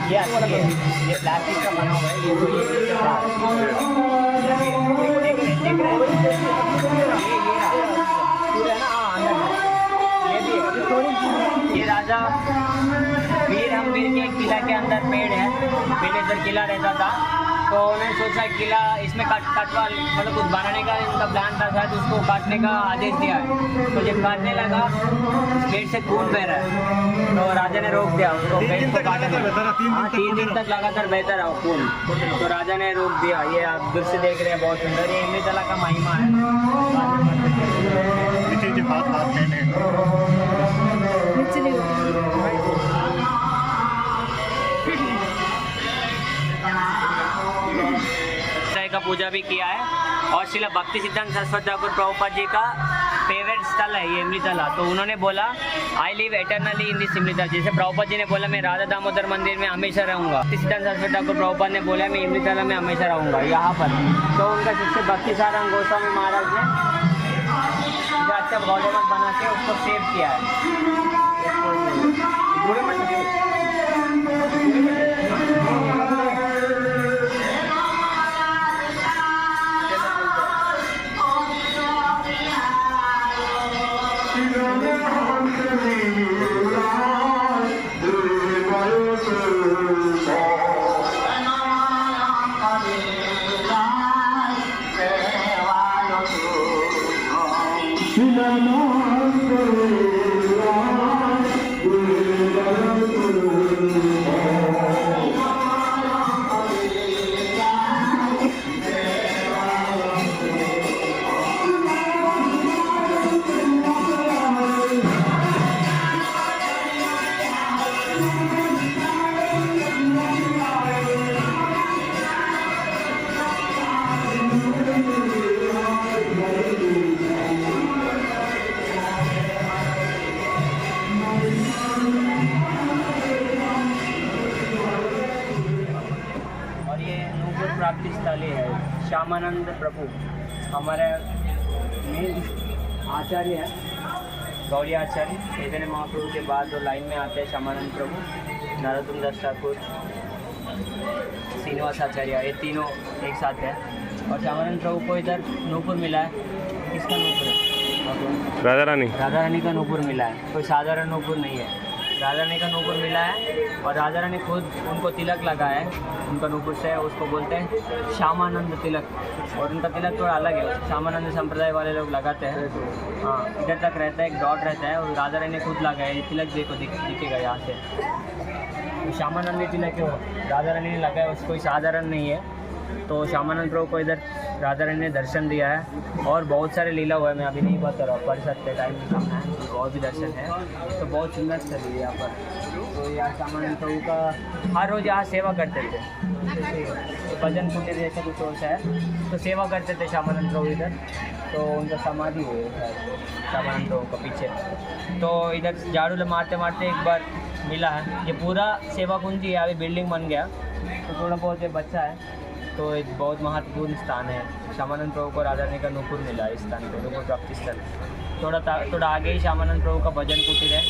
ये प्लास्टिक का बना हुआ है, ये ये राजा वीर हम्बीर के किला के अंदर पेड़ है। पहले इधर किला रहता था, तो उन्होंने सोचा किला इसमें कटवा मतलब कुछ बनाने का इनका प्लान था, शायद उसको काटने का आदेश दिया है। तो जब काटने लगा पेड़ से खून बह रहा है, तो राजा ने रोक दिया उसको, पेड़ को काटने। हाँ, 3 दिन तक लगातार बहता रहा खून, तो राजा ने रोक दिया। ये आप दृश्य देख रहे हैं, बहुत सुंदर। ये इमलीतला का महिमा है। का पूजा भी किया है, और श्रील भक्ति सिद्धांत सरस्वती ठाकुर प्रभुपाद जी का फेवरेट स्थल है ये इमलीतला। तो उन्होंने बोला I live eternally in this Imlitala. जैसे प्रभुपाद जी ने बोला मैं राधा दामोदर मंदिर में हमेशा रहूँगा, भक्ति सिद्धांत सरस्वती ठाकुर प्रभुपाद ने बोला मैं इमलीतला में हमेशा रहूँगा यहाँ पर। तो उनका शिष्य भक्ति सारंग गोस्वामी महाराज ने अच्छा गौरव बना के उसको सेव किया है। प्राप्ति स्थल है। श्यामानंद प्रभु हमारे मेन आचार्य हैं, गौरी आचार्य। चैतन्य महाप्रभु के बाद जो लाइन में आते हैं श्यामानंद प्रभु, नरोत्तम दास ठाकुर, श्रीनिवास आचार्य, ये तीनों एक साथ हैं। और श्यामानंद प्रभु को इधर नूपुर मिला है। किसका नूपुर है? राधा रानी का नूपुर मिला है। कोई साधारण नूपुर नहीं है, राधा रानी का नूपुर मिला है। और राधा रानी खुद उनको तिलक लगा है उनका नूपुर से, उसको बोलते हैं श्यामानंद तिलक। और उनका तिलक थोड़ा अलग है, श्यामानंद संप्रदाय वाले लोग लगाते हैं। हाँ, इधर तक रहता है, एक डॉट रहता है, और राधा रानी ने खुद लगाया है। तिलक देखो दिखेगा यहाँ से, तो श्यामानंद तिलक है, राधा रानी ने लगाया, उसको कोई साधारण नहीं है। तो श्यामानंद प्रभु को इधर राधा रानी ने दर्शन दिया है, और बहुत सारे लीला हुआ है, मैं अभी नहीं बता रहा, पढ़ सकते, टाइम कम है, और भी दर्शन है। तो बहुत सुंदर स्थल है यहाँ पर। तो यहाँ श्यामानंद प्रभु का हर रोज़ यहाँ सेवा करते थे, भजन कुटीर जैसा कुछ और है, तो सेवा करते थे श्यामानंद प्रभु इधर। तो उनका समाधि हुई है श्यामानंद प्रभु का पीछे। तो इधर झाड़ू मारते मारते एक बार मिला है, ये पूरा सेवा कुंज ही है, अभी बिल्डिंग बन गया, तो थोड़ा बहुत ये बच्चा है। तो एक बहुत महत्वपूर्ण स्थान है। श्यामानंद प्रभु को राधा रानी का नूपुर मिला इस स्थान पे, नूपुर प्राप्ति स्थल। थोड़ा आगे ही श्यामानंद प्रभु का भजन कुटीर है,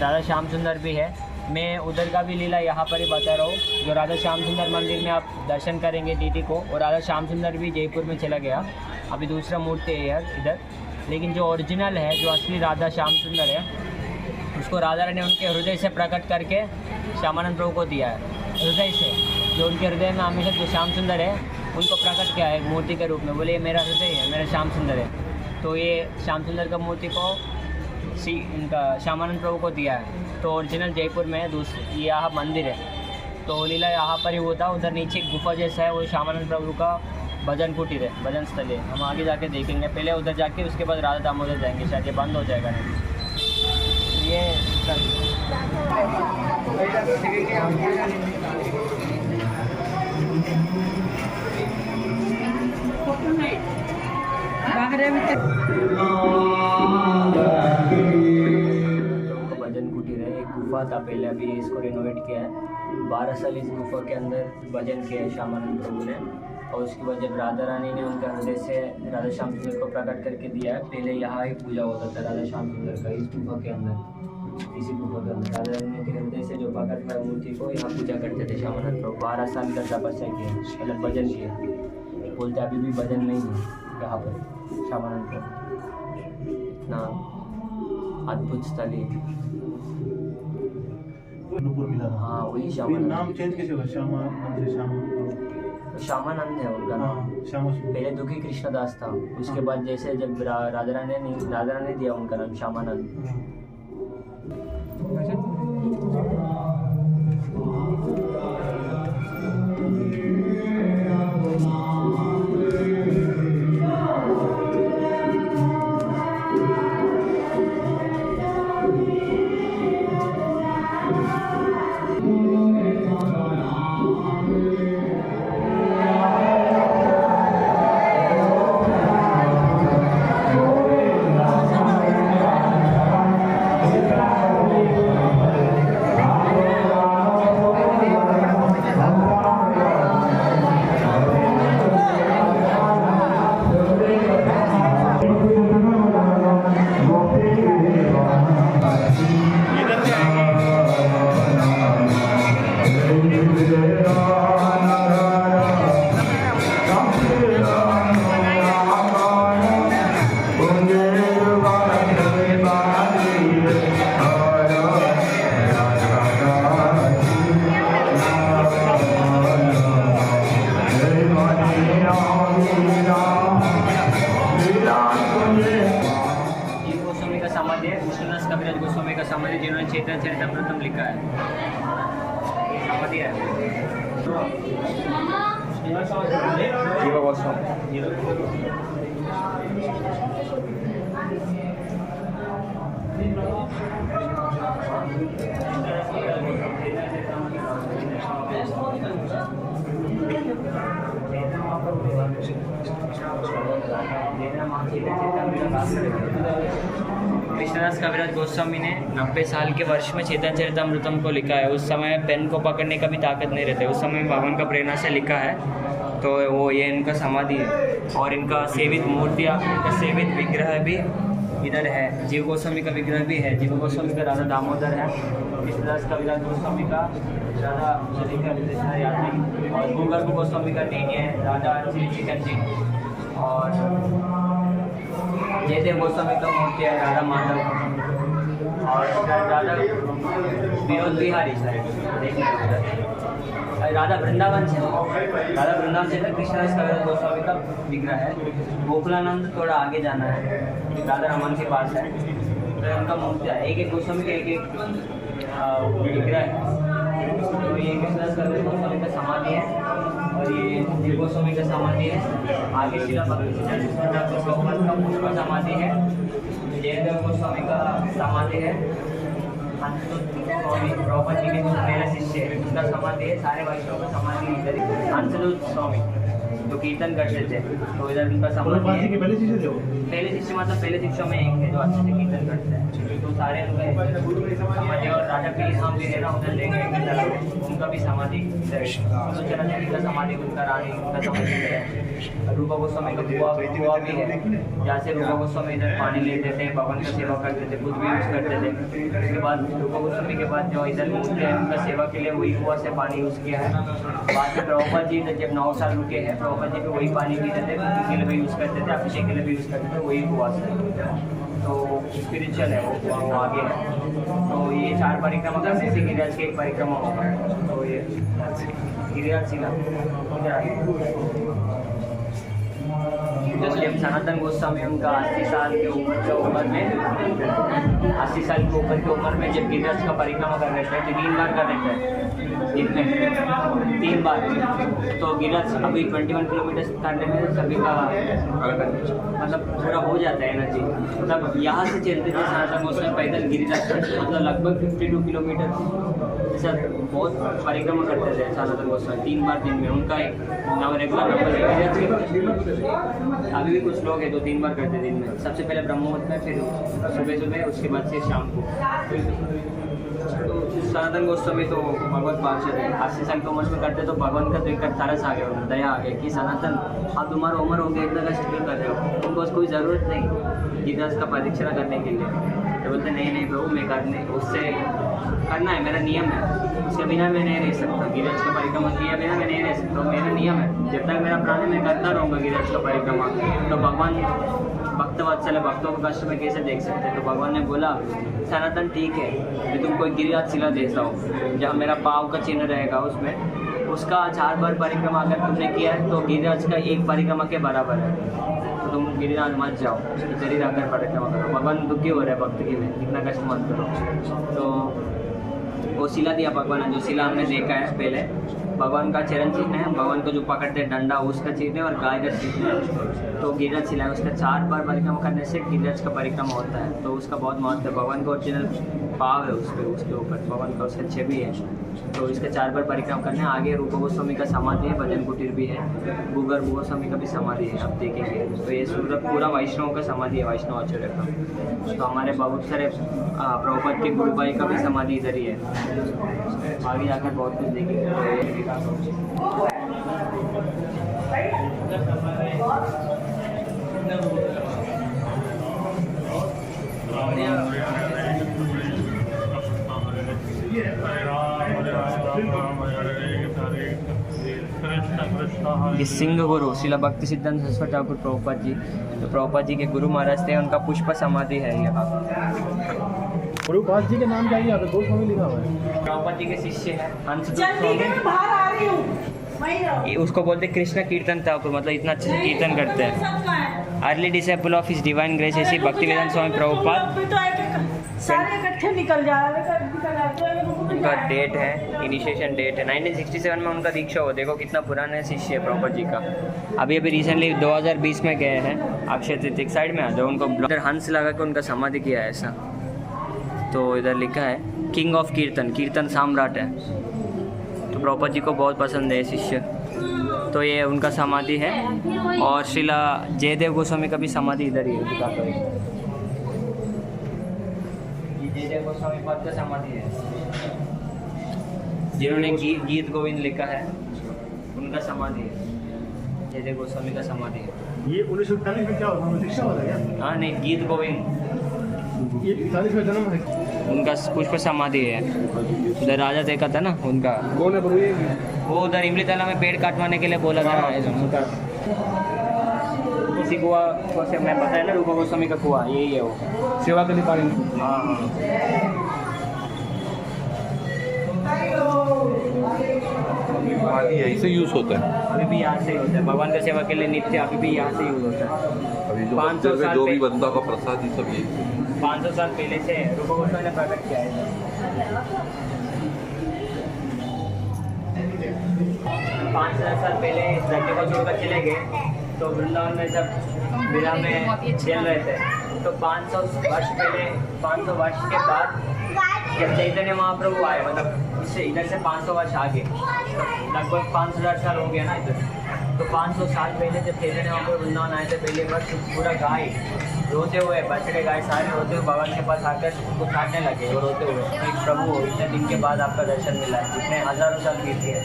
राधा श्याम सुंदर भी है। मैं उधर का भी लीला यहाँ पर ही बता रहा हूँ। जो राधा श्याम सुंदर मंदिर में आप दर्शन करेंगे डीटी को, और राधा श्याम सुंदर भी जयपुर में चला गया, अभी दूसरा मूर्ति है यार इधर। लेकिन जो ओरिजिनल है, जो असली राधा श्याम सुंदर है, उसको राधा रानी ने उनके हृदय से प्रकट करके श्यामानंद प्रभु को दिया है। हृदय से, जो उनके हृदय में हमेशा जो श्याम सुंदर है उनको प्रकट किया है मूर्ति के रूप में। बोले ये मेरा हृदय है, मेरा श्याम सुंदर है। तो ये श्याम सुंदर का मूर्ति को इनका श्यामानंद प्रभु को दिया है। तो ओरिजिनल जयपुर में दूसरी यहाँ मंदिर है, तो लीला यहाँ पर ही होता। उधर नीचे एक गुफा जैसा है, वो श्यामानंद प्रभु का भजन कुटीर है, भजन स्थल है। हम आगे जाके देखेंगे, पहले उधर जाके उसके बाद राधा दामोदर जाएंगे, शायद ये बंद हो जाएगा नहीं। ये भजन कुटीर है, एक गुफा था पहले, अभी इसको रिनोवेट किया है। 12 साल इस गुफा के अंदर भजन किया है श्यामानंद प्रभु ने, और उसके बाद जब राधा रानी ने उनके हृदय से राधा श्याम सुंदर को प्रकट करके दिया है, पहले यहाँ ही पूजा होता था राधा श्याम सुंदर का, इस गुफा के अंदर, इसी गुफा के अंदर राधा रानी के हृदय से जो प्रकट हुआ मूर्ति को यहाँ पूजा करते थे श्यामानंद प्रभु। 12 साल का तपस्या किया, मतलब भजन किया। बोलते अभी भी भजन नहीं है यहाँ पर श्यामानंद प्रभु, इतना अद्भुत स्थल है। मिला हाँ वही फिर श्यामानंद। नाम चेंज कैसे हुआ? श्यामानंद से श्यामानंद है उनका नाम। श्यामा पहले दुखी कृष्णदास था, उसके बाद जैसे जब राधा रानी ने दिया उनका नाम श्यामानंद। कविराज गोस्वामी का समाधि, जिन्होंने चैतन्य चरितमृतम लिखा है, समाधि है। जीवा गोस्वामी कृष्णदास कविराज गोस्वामी ने 90 साल के वर्ष में चैतन्य चरितमृतम को लिखा है। उस समय पेन को पकड़ने का भी ताकत नहीं रहती, उस समय भगवान का प्रेरणा से लिखा है। तो वो ये इनका समाधि है, और इनका सेवित मूर्तियाँ, इनका सेवित विग्रह भी इधर है। जीव गोस्वामी का विग्रह भी है। जीव गोस्वामी का राधा दामोदर है, कृष्णदास कविराज गोस्वामी का राधा चलिका याद नहीं, और भूगर्भ गोस्वामी का टेनी है, राधा चिकन जी, और जयदेव गोस्वामी का मूर्ति है राधा माधव, और राधा विनोद बिहारी राधा वृंदावन से, राधा वृंदावन से कृष्णदास कविराज गोस्वामी का विग्रह है। गोकुलानंद थोड़ा आगे जाना है, राधा रमन के पास है, तो उनका मूर्ति है। एक एक गोस्वामी का एक एक विग्रह है। तो ये कृष्णदास कविराज गोस्वामी का समाधि है, और ये जीव गोस्वामी का समाधि है। आगे शिला भक्ति का पुष्प समाधि है। जयदेव गोस्वामी का समाधि है। स्वामी प्रभुपाद जी के जो पहले शिष्य है उसका समाधि है। सारे वैष्णव का समाधि इधर ही। हंसदूत स्वामी जो कीर्तन करते थे, तो इधर उनका समाधि है। पहले शिष्य मतलब पहले शिष्यों में एक है जो अच्छे से कीर्तन करते हैं, तो सारे उनका समाधि। और राजा पीली हम भी रहना उधर ले गए, उनका भी समाधि इधर है। तो चला जी का समाधि, उनका रानी उनका समाधि है। रूपा गोस्वामी का कुआ भी है, जहाँ से रूपा गोस्वामी इधर पानी लेते थे, भगवान का सेवा करते थे, खुद भी यूज करते थे। उसके बाद रूपा गोस्वामी के बाद जो इधर मूर्ति है उनका सेवा के लिए वही कुआ से पानी यूज किया है। बाद में प्रभुपाद जी जब 9 साल रुके हैं, प्रभुपाद जी भी वही पानी पीते थे, कुकिंग के लिए भी यूज़ करते थे, अभिषेक के लिए भी यूज़ करते थे, वही कुआ से। तो स्पिरिचुअल है वो आगे है। तो ये 4 परिक्रमा का जैसे गिरिराज की एक परिक्रमा होगा, तो ये गिरिराज शिला। जब सनातन गोस्वामी उनका 80 साल के ऊपर की उम्र में, 80 साल के ऊपर की उम्र में जब गिरिराज का परिक्रमा कर रहे थे, तो 3 बार कर रहे थे। दिन में 3 बार। तो गिरिराज अभी 21 किलोमीटर करने में सभी का मतलब पूरा हो जाता है एनर्जी। तब यहाँ से चलते थे सनातन गोस्वामी पैदल गिरिराज मतलब लगभग 52 किलोमीटर सर बहुत परिक्रमा करते थे सनातन गोस्वामी 3 बार दिन में। उनका एक रेगुलर नंबर है। अभी भी कुछ लोग हैं तो 3 बार करते दिन में। सबसे पहले ब्रह्म मुहूर्त में, फिर सुबह उसके बाद से शाम को। तो सनातन गोस्वामी तो भगवत पार्षद है। अस्सी साल की उम्र में करते तो भगवान का देखकर तरस आ गया, उन्हें दया आ गया कि सनातन आप तुम्हारा उम्र हो गया, इतना कष्ट क्यों कर रहे हो, उनको कोई ज़रूरत नहीं गिरिराज का प्रदक्षिणा करने के लिए। तो बोलते नहीं प्रभु मैं करने उससे करना है, मेरा नियम है, उसके बिना मैं नहीं रह सकता। गिरिराज का परिक्रमा किए बिना मैं नहीं रह सकता, मेरा नियम है। जब तक मेरा प्राण है मैं करता रहूँगा गिरिराज का परिक्रमा। तो भगवान भक्त वत्सल भक्तों को कष्ट में कैसे देख सकते हैं। तो भगवान ने बोला सनातन ठीक है, मैं तुमको एक गिरिराज शिला देता हूँ, जहाँ मेरा पाँव का चिन्ह रहेगा उसमें उसका 4 बार परिक्रमा अगर तुमने किया है तो गिरिराज का 1 परिक्रमा के बराबर है। तो तुम गिरिराज मत जाओ, इधर ही रहकर परिक्रमा करो। भगवान दुखी हो रहे हैं भक्त की में, इतना कष्ट मत करो। तो वो शिला दिया भगवान ने, जो शिला हमने देखा है पहले, भगवान का चरण चिन्ह है। भगवान को जो पकड़ते हैं डंडा उसका चिन्ह है और गाय का चिन्ह है। तो गिरिराज शिला है, उसका 4 बार परिक्रमा करने से गिरिराज का परिक्रमा होता है। तो उसका बहुत महत्व है। भगवान का ओरिजिनल पाव है उसके ऊपर, भगवान का उसका छवि है। तो इसका 4 बार परिक्रमा करने। आगे रूप गोस्वामी का समाधि है, भजन कुटीर भी है, भूगर्भ गोस्वामी का भी समाधि है, आप देखेंगे। तो ये पूरा वैष्णव का समाधि है, वैष्णव आचार्य का। तो हमारे बहुत सारे प्रभुपाद के गुरु भाई का भी समाधि इधर ही है। आगे जाकर बहुत कुछ देखेंगे। ये सिंह गुरु श्रील भक्ति सिद्धांत सरस्वती ठाकुर प्रभुपाद जी, तो प्रभुपाद जी के गुरु महाराज थे, उनका पुष्प समाधि है यहाँ। प्रभुपाद जी के नाम क्या है? यहाँ पे गोस्वामी लिखा हुआ है। प्रभुपाद जी के शिष्य है हंस स्वामी, उसको बोलते कृष्ण कीर्तन ठाकुर, मतलब इतना अच्छे से कीर्तन करते हैं। Early disable of his divine grace ऐसी भक्ति वेदांत स्वामी प्रभुपाद। सारे इकट्ठे निकल जा रहे। उनका डेट है, इनिशिएशन डेट है 1967 में उनका दीक्षा हो। देखो कितना पुराना शिष्य है प्रभुपाद जी का। अभी रिसेंटली 2020 में गए हैं अक्षय तृतीया साइड में आ जाओ, उनको इधर हंस लगा के उनका समाधि किया है ऐसा। तो इधर लिखा है किंग ऑफ कीर्तन सम्राट है। तो प्रभुपाद जी को बहुत पसंद है शिष्य। तो ये उनका समाधि है। और श्रीला जयदेव गोस्वामी का भी समाधि इधर ही है, दिखाता है। जयदेव गोस्वामी पद का समाधि है, जिन्होंने गीत गोविंद लिखा है, उनका समाधि है। जयदेव गोस्वामी का समाधि है। ये 1941 में क्या हुआ? शिक्षा हुआ था क्या? हाँ नहीं, गीत गोविंद ये 40 में जन्म है। उनका पुष्प समाधि है। उधर राजा देखा था ना उनका, कौन है प्रभु ये? वो उधर इमली ताला में पेड़ काटवाने के लिए बोला था। इसी कुआ को से मैं पता है ना, रूपा गोस्वामी का कुआ यही है वो, सेवा के लिए पानी। हाँ पानी यहीं से यूज़ होता है। अभी भी यहाँ से होता है भगवान का सेवा के लिए नित्य, अभी भी यहाँ से यूज होता है। अभी जो 500 मंदिर में साल जो भी पहले- बनता का प्रसाद ये सब यही 500 साल पहले से रूपा गोस्वामी ने प्रकट किया है। 5000 साल पहले इस धरती को छोड़कर चले गए, तो वृंदावन में जब विरा में चल रहे थे, तो 500 वर्ष पहले, 500 वर्ष के बाद जब चैतन्य महाप्रभु आए, मतलब इससे इधर से 500 वर्ष आगे, लगभग 5000 साल हो गया ना इधर। तो 500 साल पहले जब चैतन्य महाप्रभु वृंदावन आए थे पहले वर्ष, पूरा गाय रोते हुए, बछड़े गाय सारे रोते हुए भगवान के पास आकर उनको काटने लगे और रोते हुए कि प्रभु इतने दिन के बाद आपका दर्शन मिला है, इतने हज़ारों साल बीत गए,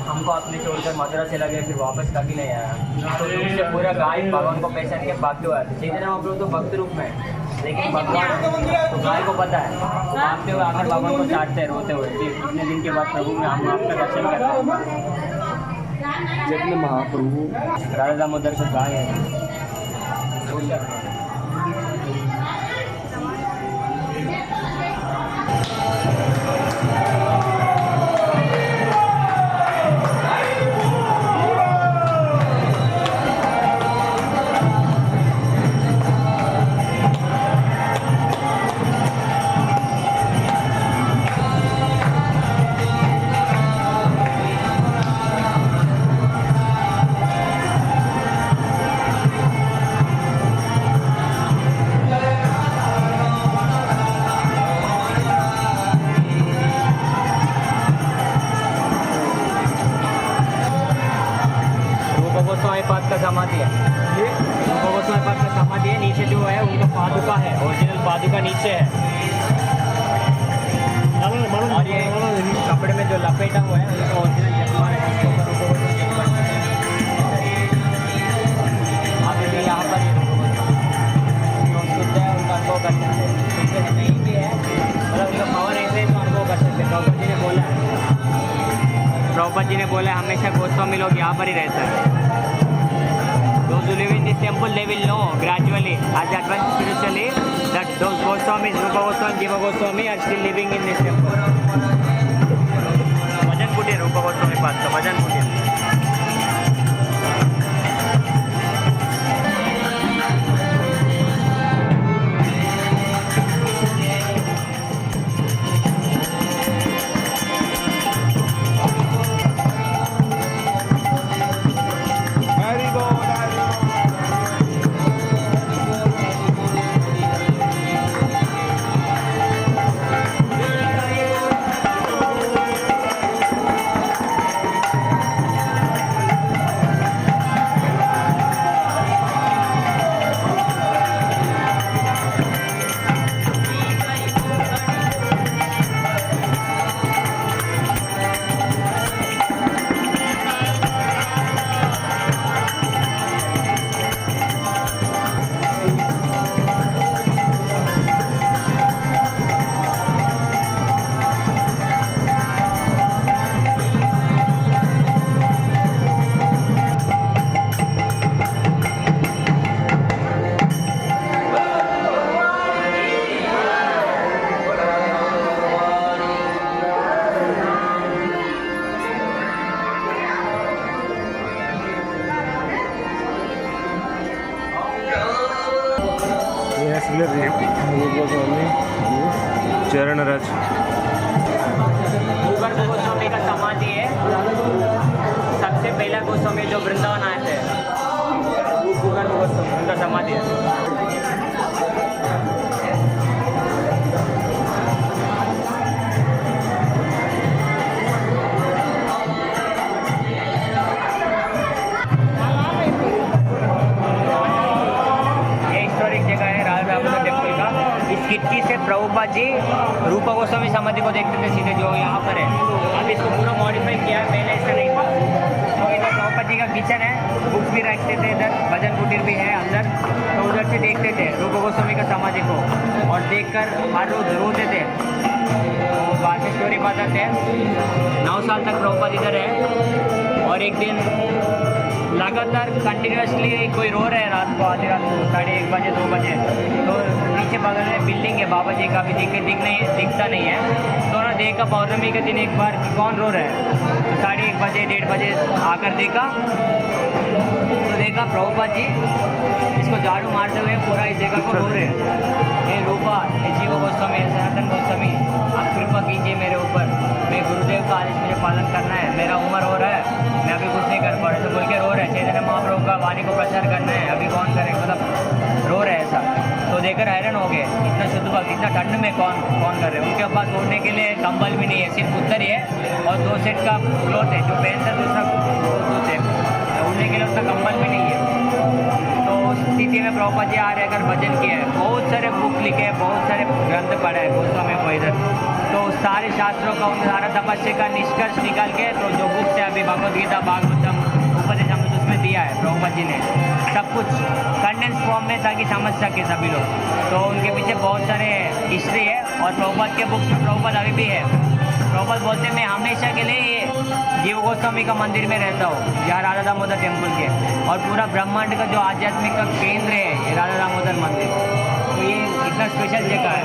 हमको आपने छोड़कर मथुरा चला गया, फिर वापस कभी नहीं आया। तो उससे पूरा गाय भगवान को पहचान के भागते हुए आते। चैतन्य महाप्रभु तो भक्त रूप में है, लेकिन भगवान तो गाय को पता है, तो भागते हुए आकर भगवान को चाटते हैं रोते हुए, फिर इतने दिन के बाद प्रभु में हम आपका दर्शन करते हैं। चैतन्य महाप्रभु राधा दामोदर का गाय है। गोस्वामी पाद का समाधि है। रूपा गोस्वामी पाद का समाधि है। नीचे जो है उनका पादुका है, ओरिजिनल पादुका नीचे है। और ये कपड़े में जो लपेटा हुआ है उसका ओरिजिनल जगवा है, जिसके ऊपर रूपा गोस्वामी जगवा है। अभी भी यहाँ पर जो शुद्ध है उनका अनुभव कर सकते हैं, शुद्ध है नहीं भी है मतलब उनका पावर ऐसे ही तो अनुभव कर सकते हैं। प्रभुपाद जी ने बोला है, प्रभुपाद जी ने बोला है हमेशा गोस्वामी लोग यहाँ पर ही रहता है। Those who live in this temple, they will know gradually as they advance spiritually that those Goswamis, Rupa Goswami, Jiva Goswami are still living in this temple. भजन कुटीर, रूपा गोस्वामी पाद का भजन कुटीर। चरण रज भूगर्भ गोस्वामी का समाधि है। सबसे पहला गोस्वामी जो वृंदावन आए थे, भूगर्भ गोस्वामी, उनका समाधि है। खिड़की से प्रभुपाद जी रूपा गोस्वामी समाधि को देखते थे सीधे, जो यहाँ पर है। अब इसको पूरा मॉडिफाई किया है, पहले ऐसा नहीं था। तो इधर प्रभुपाद जी का किचन है, बुक्स भी रखते थे, इधर भजन कुटीर भी है अंदर। तो उधर से देखते थे रूपा गोस्वामी का समाधि को, और देखकर हर रोज रोते थे। तो बाद में स्टोरी बताते हैं 9 साल तक प्रभुपाद इधर है, और एक दिन लगातार कंटिन्यूसली कोई रो रहे हैं रात को, आधी रात को 1:30 बजे 2 बजे। तो नीचे बगल में बिल्डिंग है बाबा जी का, भी दिखता नहीं है। तो ना देखा पौर्णमी के दिन एक बार कि कौन रो रहा है। तो 1:30 बजे 1:30 बजे आकर देखा, तो देखा प्रभुपाद जी इसको झाड़ू मारते हुए पूरा इस जगह को रो रहे हैं। ये रूपा, ये जीव गोस्वामी, सनातन गोस्वामी, आप कृपा कीजिए मेरे ऊपर, मैं गुरुदेव का आदेश मुझे पालन करना है, मेरा उम्र हो रहा है, मैं अभी कुछ नहीं कर पा रहा। तो बोल के रो रहे हैं, चैतन्य महाप्रभु का वाणी को प्रचार करना है, अभी कौन करे, मतलब रो रहे हैं ऐसा। तो देखकर हैरान हो गए, इतना शुद्ध भक्त इतना ठंड में कौन कर रहे हैं। उनके पास ओढ़ने के लिए कंबल भी नहीं है, सिर्फ उत्तर ही है, और 2 सेट का क्लोथ है, जो पहनता दूसरा क्लोथ है, ओढ़ने के लिए उसका कंबल भी नहीं है। तो उस स्थिति में प्रभुपाद जी आ रहे अगर भजन किया है, बहुत सारे बुक लिखे हैं, बहुत सारे ग्रंथ पढ़े हैं गोस्वामी को इधर। तो सारे शास्त्रों का उन सारा तपस्या का निष्कर्ष निकाल के, तो जो बुक्स है अभी भगवदगीता, भागवतम, उपदेश अमृत, उसमें दिया है प्रभुपाद जी ने सब कुछ कंडेंस फॉर्म में, ताकि समझ सके सभी लोग। तो उनके पीछे बहुत सारे हिस्ट्री है, और प्रभुपाद के बुक्स में प्रभुपाद अभी भी है। प्रभुपाद बोलते मैं हमेशा के लिए जीव गोस्वामी का मंदिर में रहता हूँ, यहाँ राधा दामोदर टेम्पल के, और पूरा ब्रह्मांड का जो आध्यात्मिक का केंद्र है ये राधा दामोदर मंदिर। तो ये इतना स्पेशल जगह है।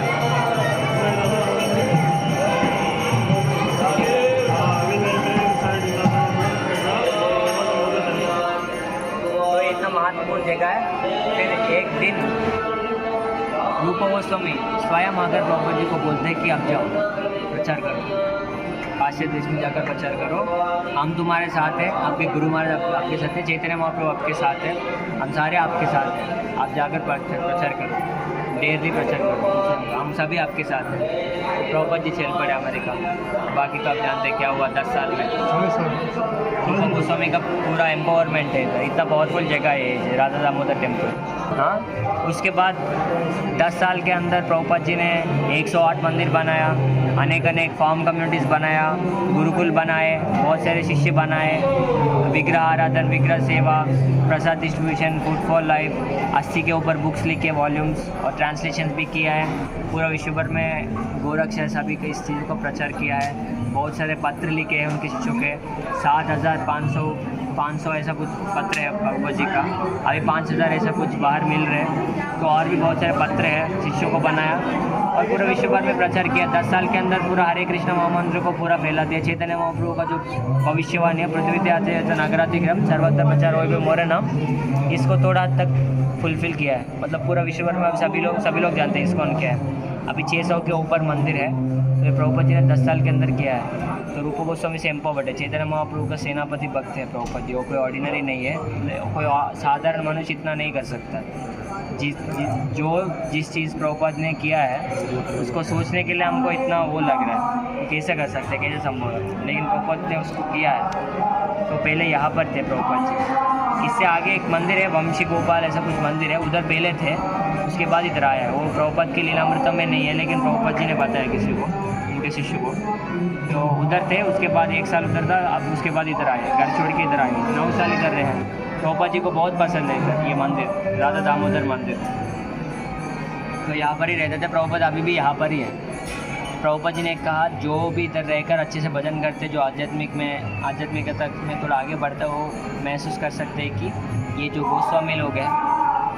तो इतना महत्वपूर्ण जगह है। फिर एक दिन रूपा गोस्वामी स्वयं आकर प्रभुपाद जी को बोलते हैं कि आप जाओ प्रचार करो, काशी देश में जाकर प्रचार करो, हम तुम्हारे साथ हैं, आपके गुरु महाराज आपके साथ हैं, चैतन्य महाप्रभु आपके साथ है, हम सारे आपके साथ हैं, आप जाकर प्रचार करो। डेयरली प्रचार करो, हम सभी आपके साथ हैं। तो प्रभुपाद जी चल पड़े अमेरिका, बाकी तो आप जानते हैं क्या हुआ 10 साल में। रूपा गोस्वामी का पूरा एम्पावरमेंट है, इतना पावरफुल जगह है ये राधा दामोदर टेम्पल। हाँ, उसके बाद 10 साल के अंदर प्रभुपाद जी ने 108 मंदिर बनाया, अनेक फार्म कम्युनिटीज़ बनाया, गुरुकुल बनाए, बहुत सारे शिष्य बनाए, विग्रह आराधन, विग्रह सेवा, प्रसाद डिस्ट्रीब्यूशन, फूड फॉर लाइफ, 80 के ऊपर बुक्स लिखे, वॉल्यूम्स और ट्रांसलेशन भी किया है। पूरा विश्व भर में गोरक्ष सभी के इस चीज़ को प्रचार किया है। बहुत सारे पत्र लिखे हैं उनके शिष्यों के, 7,500 ऐसा कुछ पत्र है प्रभुपाद जी का। अभी 5,000 ऐसा कुछ बाहर मिल रहे हैं, तो और भी बहुत सारे पत्र हैं शिष्यों को बनाया और पूरा विश्व भर में प्रचार किया। 10 साल के अंदर पूरा हरे कृष्ण महामंत्र को पूरा फैला दिया। चैतन्य महाप्रभु का जो भविष्यवाणी है, पृथ्वी आते नगराधिक्रम सर्वत्र प्रचार हो मोरे नाम, इसको थोड़ा हद तक फुलफिल किया है। मतलब पूरा विश्व भर में सभी लोग जानते हैं इसको क्या है। अभी 600 के ऊपर मंदिर है, तो प्रभुपाद जी ने 10 साल के अंदर किया है। तो रूपा गोस्वामी से एम्पावर्ड है। चैतन्य महाप्रभु का सेनापति भक्त है प्रभुपाद जी, वो कोई ऑर्डिनरी नहीं है, कोई साधारण मनुष्य इतना नहीं कर सकता। जिस चीज़ प्रभुपाद ने किया है उसको सोचने के लिए हमको इतना वो लग रहा है कि कैसे कर सकते, कैसे संभव है, लेकिन प्रभुपाद ने उसको किया है। तो पहले यहाँ पर थे प्रभुपाद जी, इससे आगे एक मंदिर है वंशी गोपाल ऐसा कुछ मंदिर है, उधर पहले थे, उसके बाद इधर आया है। वो प्रभुपाद के लीलामृतम में नहीं है, लेकिन प्रभुपाद जी ने बताया किसी को, उनके शिष्य को। तो उधर थे, उसके बाद 1 साल उधर था, अब उसके बाद इधर आए, घर छोड़ के इधर आए, 9 साल इधर रहे हैं। प्रभुपाद जी को बहुत पसंद है इधर ये मंदिर, राधा दामोदर मंदिर। तो यहाँ पर ही रहते थे प्रभुपाद, अभी भी यहाँ पर ही है। प्रभुपाद जी ने कहा जो भी इधर रहकर अच्छे से भजन करते, जो आध्यात्मिकता में थोड़ा आगे बढ़ता है, वो महसूस कर सकते हैं कि ये जो गोस्वामी लोग हैं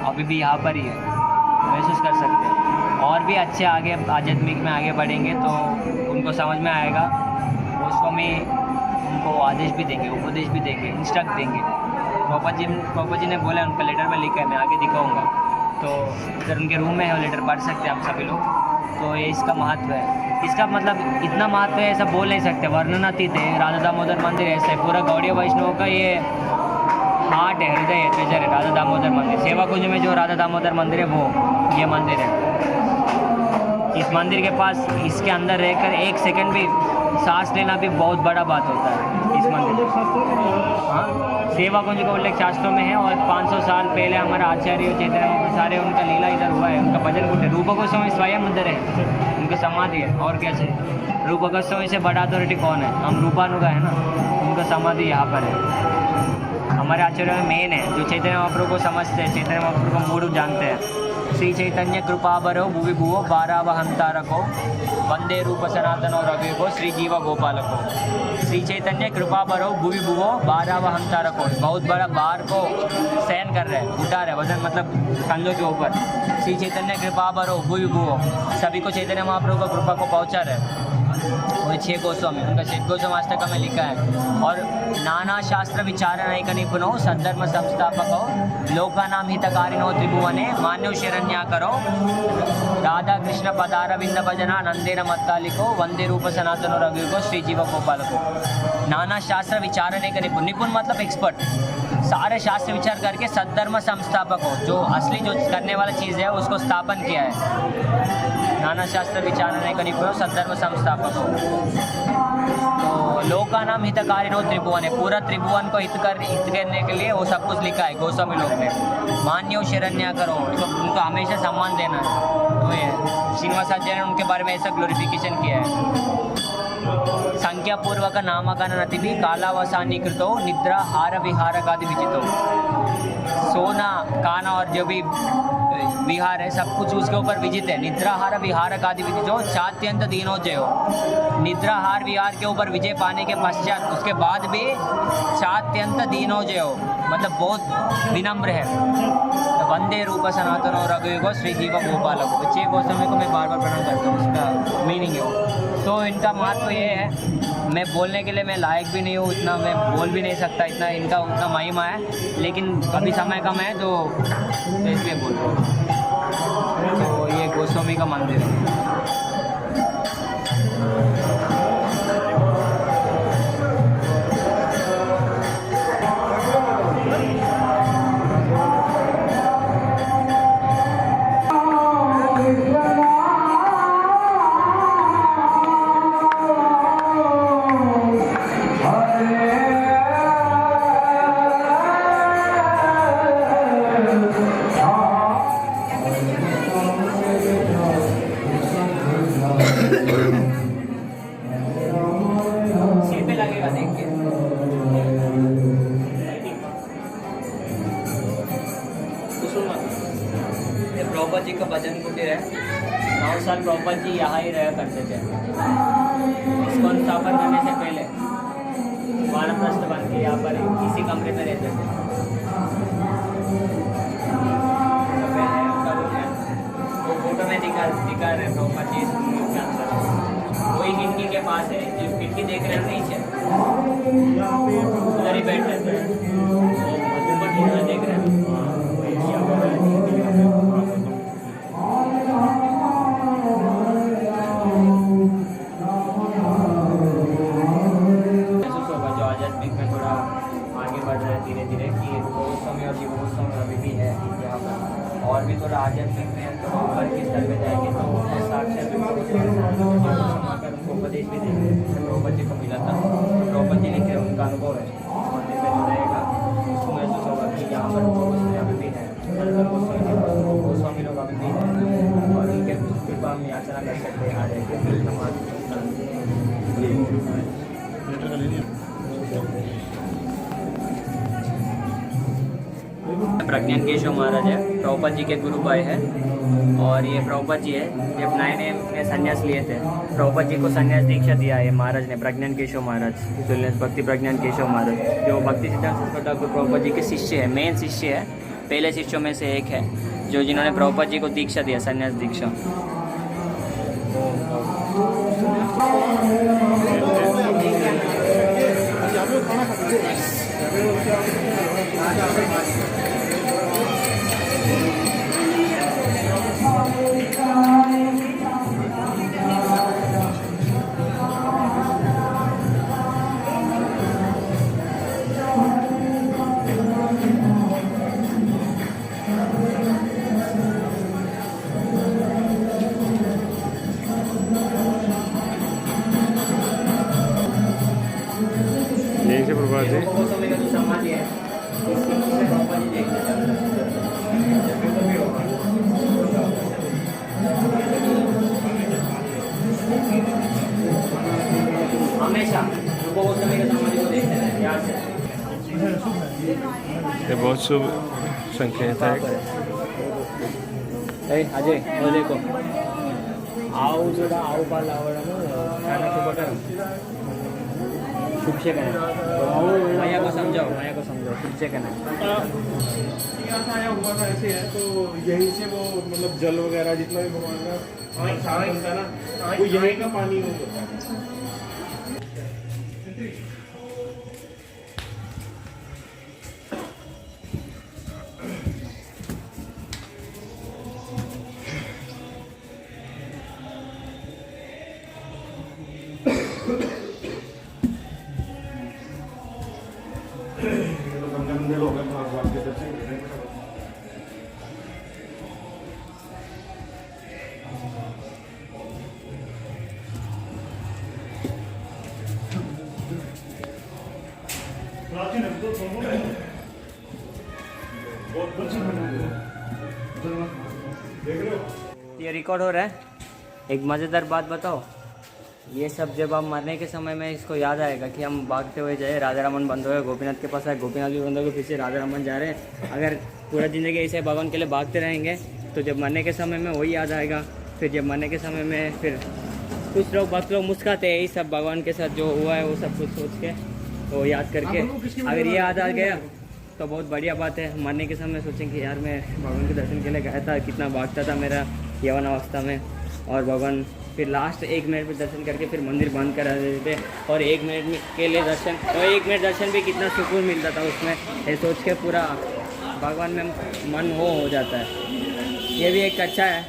अभी भी यहाँ पर ही है, महसूस कर सकते हैं। और भी अच्छे आगे आध्यात्मिक में आगे बढ़ेंगे तो उनको समझ में आएगा। गोस्वामी उनको आदेश भी देंगे, उपदेश भी देंगे, इंस्ट्रक्ट देंगे। प्रभुपाद जी ने बोला, उनका लेटर में लिखा है, मैं आगे दिखाऊंगा। तो इधर उनके रूम में है, वो लेटर पढ़ सकते हैं हम सभी लोग। तो ये इसका महत्व है, इसका मतलब इतना महत्व है ऐसा बोल नहीं सकते, वर्णनातीत है। राधा दामोदर मंदिर ऐसा है, पूरा गौड़ीय वैष्णव का ये हार्ट है, हृदय है, ट्रेजर है राधा दामोदर मंदिर। सेवा कुंज में जो राधा दामोदर मंदिर है वो ये मंदिर है। इस मंदिर के पास, इसके अंदर रहकर 1 सेकंड भी सांस लेना भी बहुत बड़ा बात होता है इस मंदिर। हाँ, सेवा कुंज का उल्लेख शास्त्रों में है। और 500 साल पहले हमारा आचार्य चैतन्य सारे उनका लीला इधर हुआ है, उनका भजन कुट है। रूपा गोस्वामी स्वयं इधर है, उनकी समाधि है, और क्या चाहिए। रूपा गोस्वामी से बड़ा अथॉरिटी कौन है, हम रूपानुगा है ना, उनका समाधि यहाँ पर है। हमारे आचार्य में मेन है जो चैतन्य महाप्रभु को समझते हैं, चैतन्य महाप्रभु को मूड जानते हैं। श्री चैतन्य कृपाबरो भुवि भुवो बारावहंतारको वंदे रूप सनातनो रघुको श्री जीव गोपाल को। श्री चैतन्य कृपाबरो भुवि भुवो बारावहंतारको, बहुत बड़ा बार को सहन कर रहे हैं, उठा रहे वजन, मतलब कंधों के ऊपर। श्री चैतन्य कृपाबरो भुवि भुवो, सभी को चैतन्य महाप्रभु का कृपा को पहुँचा रहे। वही 6 गोस्वामी, उनका 6 गोस्वामी अष्टकम में लिखा है। और नाना शास्त्र विचारणैक निपुणो सद्धर्म संस्थापको लोकानां हितकारिणो त्रिभुवने मान्यो शरण्याकरो राधा कृष्ण पदारविंद भजना नंदेन मत्तालिको वंदे रूप सनातनो रघुको श्री जीव गोपाल को। नाना शास्त्र विचारने का निपुण मतलब एक्सपर्ट, सारे शास्त्र विचार करके सद्धर्म संस्थापक हो, जो असली जो करने वाला चीज़ है उसको स्थापन किया है। नाना शास्त्र विचारने का निपुण सद्धर्म संस्थापक हो। तो लोकानाम हितकारिणो त्रिभुवन है, पूरा त्रिभुवन को हित करने के लिए वो सब कुछ लिखा है गोस्वामी लोग ने। मान्यो शरण्या करो, उनको हमेशा सम्मान देना है। तो ये श्रीनिवासाचार्य ने उनके बारे में ऐसा ग्लोरिफिकेशन किया है। संख्या पूर्वक नामकरण अति भी कालावसानी कृतो निद्रा हार विहार आदि विजितो। सोना खाना और जो भी विहार है सब कुछ उसके ऊपर विजित है। निद्राहार विहार आदि विजितो चात्यंत दीनो जयो। निद्राहार विहार के ऊपर विजय पाने के पश्चात उसके बाद भी चात्यंत दीनो जयो, मतलब बहुत विनम्र है। तो वंदे रूप सनातन और रघुयुगो श्री जीव गोपाल को। 6 गोस्वामी को मैं बार बार प्रणाम करता हूँ, उसका मीनिंग है। तो इनका महत्व ये है, मैं बोलने के लिए मैं लायक भी नहीं हूँ, इतना मैं बोल भी नहीं सकता, इतना इनका उतना महिमा है, लेकिन अभी समय कम है तो इसलिए बोल रहा हूँ। तो ये गोस्वामी का मंदिर है। प्रभुपाद जी का भजन कुटीर है। 9 साल प्रभुपाद जी यहाँ ही रहा करते थे। इसको स्थापन करने से पहले वानप्रस्थ बन के यहाँ पर इसी कमरे में रहते थे। वो फोटो में दिखा रहे प्रभुपाद जी इस मूर्ति के अंदर। वही खिड़की के पास है, जो खिड़की देख रहे हो नीचे, उधर ही बैठ रहते हैं। देख रहे हैं धीरे धीरे कि गोस्वामी और जीव गोस्वामी अभी भी है यहाँ पर, और भी थोड़ा आध्यात्मिक में तो ऊपर के स्तर पे जाएंगे तो साक्षात उनको उपदेश भी देंगे। प्रभुपाद जी को मिला था, प्रभुपाद जी लिखे उनका अनुभव है, मंदिर में जो रहेगा उसको महसूस होगा कि यहाँ पर गोस्वामी अभी भी है, गोस्वामी लोग अभी भी हैं और उनके कृपा हम याचना कर सकते हैं। आ जाएंगे प्रज्ञान केशव महाराज है, प्रभुपाद जी के गुरु भाई है। और ये प्रभुपाद जी है, जब नए में संन्यास लिए थे, प्रभुपाद जी को संन्यास दीक्षा दिया है महाराज ने, प्रज्ञान केशव महाराज, भक्ति प्रज्ञान केशव महाराज, जो भक्ति सिद्धांत सरस्वती ठाकुर प्रभुपाद जी के शिष्य है, मेन शिष्य है, पहले शिष्यों में से एक है, जो जिन्होंने प्रभुपाद जी को दीक्षा दिया, संन्यास दीक्षा। यहीं से प्रभात है। गोस्वामी का जो समाधि है, इसके नीचे प्रभुपाद जी देखते हमेशा गोस्वामी का समाधि को देखते हैं यहाँ से। ये बहुत शुभ संकेत है। अजय वो देखो आऊ जोड़ा आऊ पाल आवड़नो खाना को बटर शुभ से कहना, माया को समझाओ, माया को समझाओ, शुभ से कहना। यहाँ आया हुआ था ऐसे है, तो यहीं से वो मतलब जल वगैरह जितना भी भगवान का छाप बनता है ना, वो यहीं का पानी यूज होता है। भगवान के दर्शन ये रिकॉर्ड हो रहा है। एक मज़ेदार बात बताओ, ये सब जब हम मरने के समय में इसको याद आएगा कि हम भागते हुए जाए, राधा रमन बंद हो गए, गोपीनाथ के पास आए, गोपीनाथ भी बंद हो गए, फिर से राधा रमन जा रहे हैं। अगर पूरा ज़िंदगी ऐसे भगवान के लिए भागते रहेंगे तो जब मरने के समय में वही याद आएगा। फिर जब मरने के समय में फिर कुछ लोग भक्त लोग मुस्कुराते हैं, यही सब भगवान के साथ जो हुआ है वो सब कुछ सोच के तो याद करके अगर ये याद आ गया तो बहुत बढ़िया बात है। मरने के समय सोचें कि यार मैं भगवान के दर्शन के लिए गया था, कितना भागता था मेरा यौवन अवस्था में, और भगवान फिर लास्ट 1 मिनट में दर्शन करके फिर मंदिर बंद करा देते थे, और 1 मिनट के लिए दर्शन, और 1 मिनट दर्शन भी कितना सुकून मिलता था उसमें, ये सोच के पूरा भगवान में मन हो जाता है। ये भी एक अच्छा है।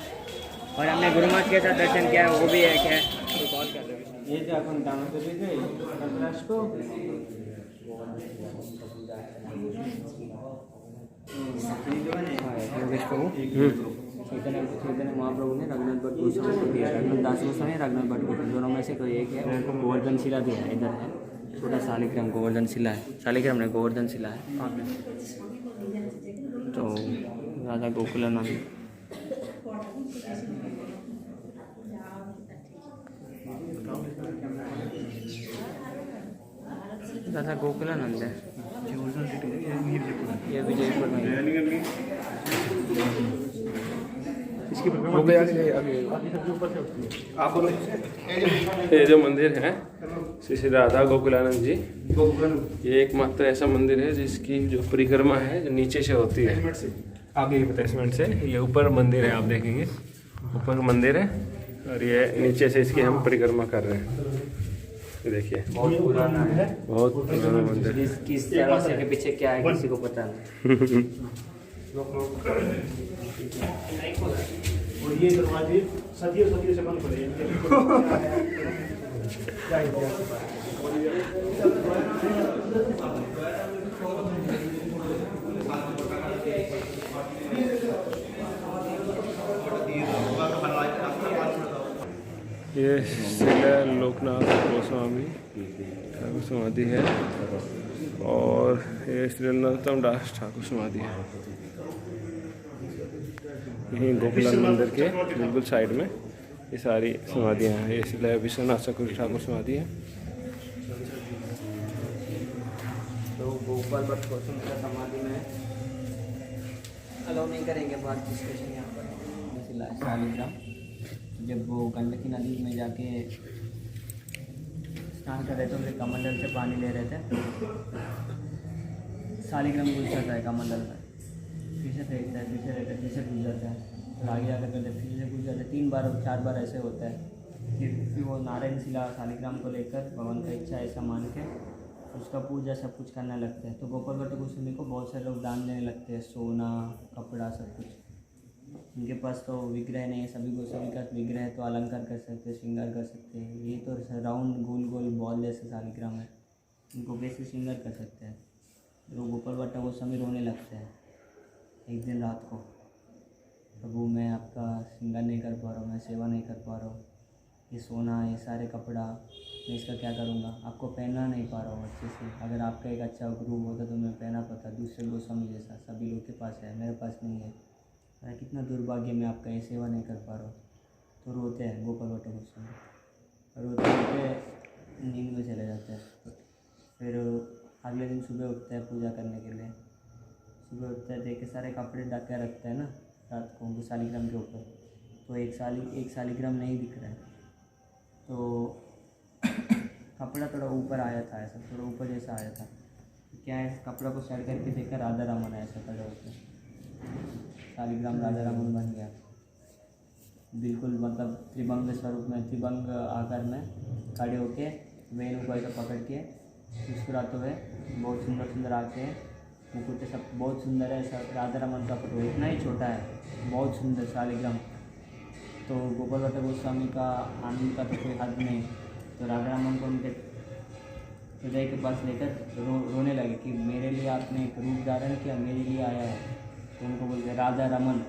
और हमने गुरु महाराज के साथ दर्शन किया है, वो भी एक है। तो कॉल कर रहे हैं ये जो अपन दान कर थे को चैतन्य महाप्रभु ने रघुनाथ भट्ट गोस्वामी को दिया, रघुनाथ दास गोस्वामी, रघुनाथ भट्ट गोस्वामी, दोनों में से कोई एक है। उनको गोवर्धन शिला दिया है, इधर है छोटा शालिग्राम गोवर्धन शिला है, शालिग्राम ने गोवर्धन शिला है। तो राधा गोकुलानंद राधा गोकुलानंद है, ये भी जयपुर में। इसकी वो गया आगे ऊपर से उठती है। आप बोलो। ये जो मंदिर है श्री श्री राधा गोकुलानंद जी, ये एकमात्र ऐसा मंदिर है जिसकी जो परिक्रमा है जो नीचे से होती है, आगे की अटैचमेंट से। ये ऊपर मंदिर है, आप देखेंगे ऊपर मंदिर है और ये नीचे से इसकी हम परिक्रमा कर रहे हैं। ये देखिए बहुत पुराना है, बहुत पुराना मंदिर। किस तरह से के पीछे क्या है किसी को पता नहीं। और ये दरवाजे सदियों से बंद पड़े ये श्री लोकनाथ गोस्वामी ठाकुर समाधि है और ये श्री नरोत्तम दास ठाकुर समाधि है। यहीं गोकुलानंद मंदिर के बिल्कुल साइड में ये सारी समाधियाँ हैं। ये श्री विश्वनाथ चक्रवर्ती ठाकुर समाधि है। तो गोपाल भट्ट गौतम का समाधि में अलाउ नहीं करेंगे बात डिस्कशन यहाँ पर। जैसे शालिग्राम जब वो गंडकी नदी में जाके स्नान कर रहे थे, उनके कमंडल से पानी ले रहे थे, शालिग्राम घुस जाता है कमंडल में, पीछे फेंकता है, पीछे रहता है, पीछे घुस जाता है, तो आगे जाकर करते फिर से घुस जाता है। 3 बार 4 बार ऐसे होता है। फिर वो नारायण शिला शालिग्राम को लेकर भगवान का इच्छा ऐसा मान के उसका पूजा सब कुछ करने लगते हैं। तो गोपाल भट्ट गोस्वामी को बहुत सारे लोग दान देने लगते हैं, सोना कपड़ा सब कुछ। उनके पास तो विग्रह नहीं है, सभी गोस्वामी का विग्रह है तो अलंकार कर सकते हैं, श्रृंगार कर सकते हैं। ये तो राउंड गोल गोल बॉल जैसे शालिग्राम है, इनको कैसे श्रृंगार कर सकते हैं। तो गोपाल भट्ट गोस्वामी रोने लगते हैं एक दिन रात को, प्रभु मैं आपका श्रृंगार नहीं कर पा रहा हूँ, मैं सेवा नहीं कर पा रहा हूँ, ये सोना ये सारे कपड़ा मैं इसका क्या करूँगा, आपको पहनना नहीं पा रहा हूँ अच्छे से। अगर आपका एक अच्छा गुरु होता तो मैं पहना पाता, दूसरे गोस्वामी जैसा सभी लोग के पास है, मेरे पास नहीं है। अरे कितना दुर्भाग्य, मैं आपका ये सेवा नहीं कर पा रहा हूँ। तो रोते हैं गोपाल भट्ट गोस्वामी, रोते रोते नींद में चले जाते हैं। फिर अगले दिन सुबह उठते हैं पूजा करने के लिए। सुबह उठते हैं, देख के सारे कपड़े ढक के रखते हैं ना रात को उनको शालिग्राम के ऊपर, तो एक शालिग्राम नहीं दिख रहा है। तो कपड़ा थोड़ा ऊपर आया था, ऐसा थोड़ा ऊपर जैसा आया था। तो क्या है, कपड़ा को साइड करके देखकर राधा रमन ऐसा खड़ा होकर शालिग्राम राधा रमन बन गया। बिल्कुल मतलब त्रिभंग स्वरूप में, त्रिभंग आकार में खड़े होके वेणु को ऐसा पकड़ के मुस्कुराते हुए बहुत सुंदर सुंदर आके मुकुट सब बहुत सुंदर है। सब राधा रमन का फोटो इतना ही छोटा है, बहुत सुंदर शालिग्राम। तो गोपाल भट्ट गोस्वामी का आनंद का तो कोई हद नहीं। तो राधा रमन को उनके हृदय के पास लेकर रोने लगे कि मेरे लिए आपने एक रूप धारण किया, मेरे लिए आया है। तो उनको बोलते राधा रमन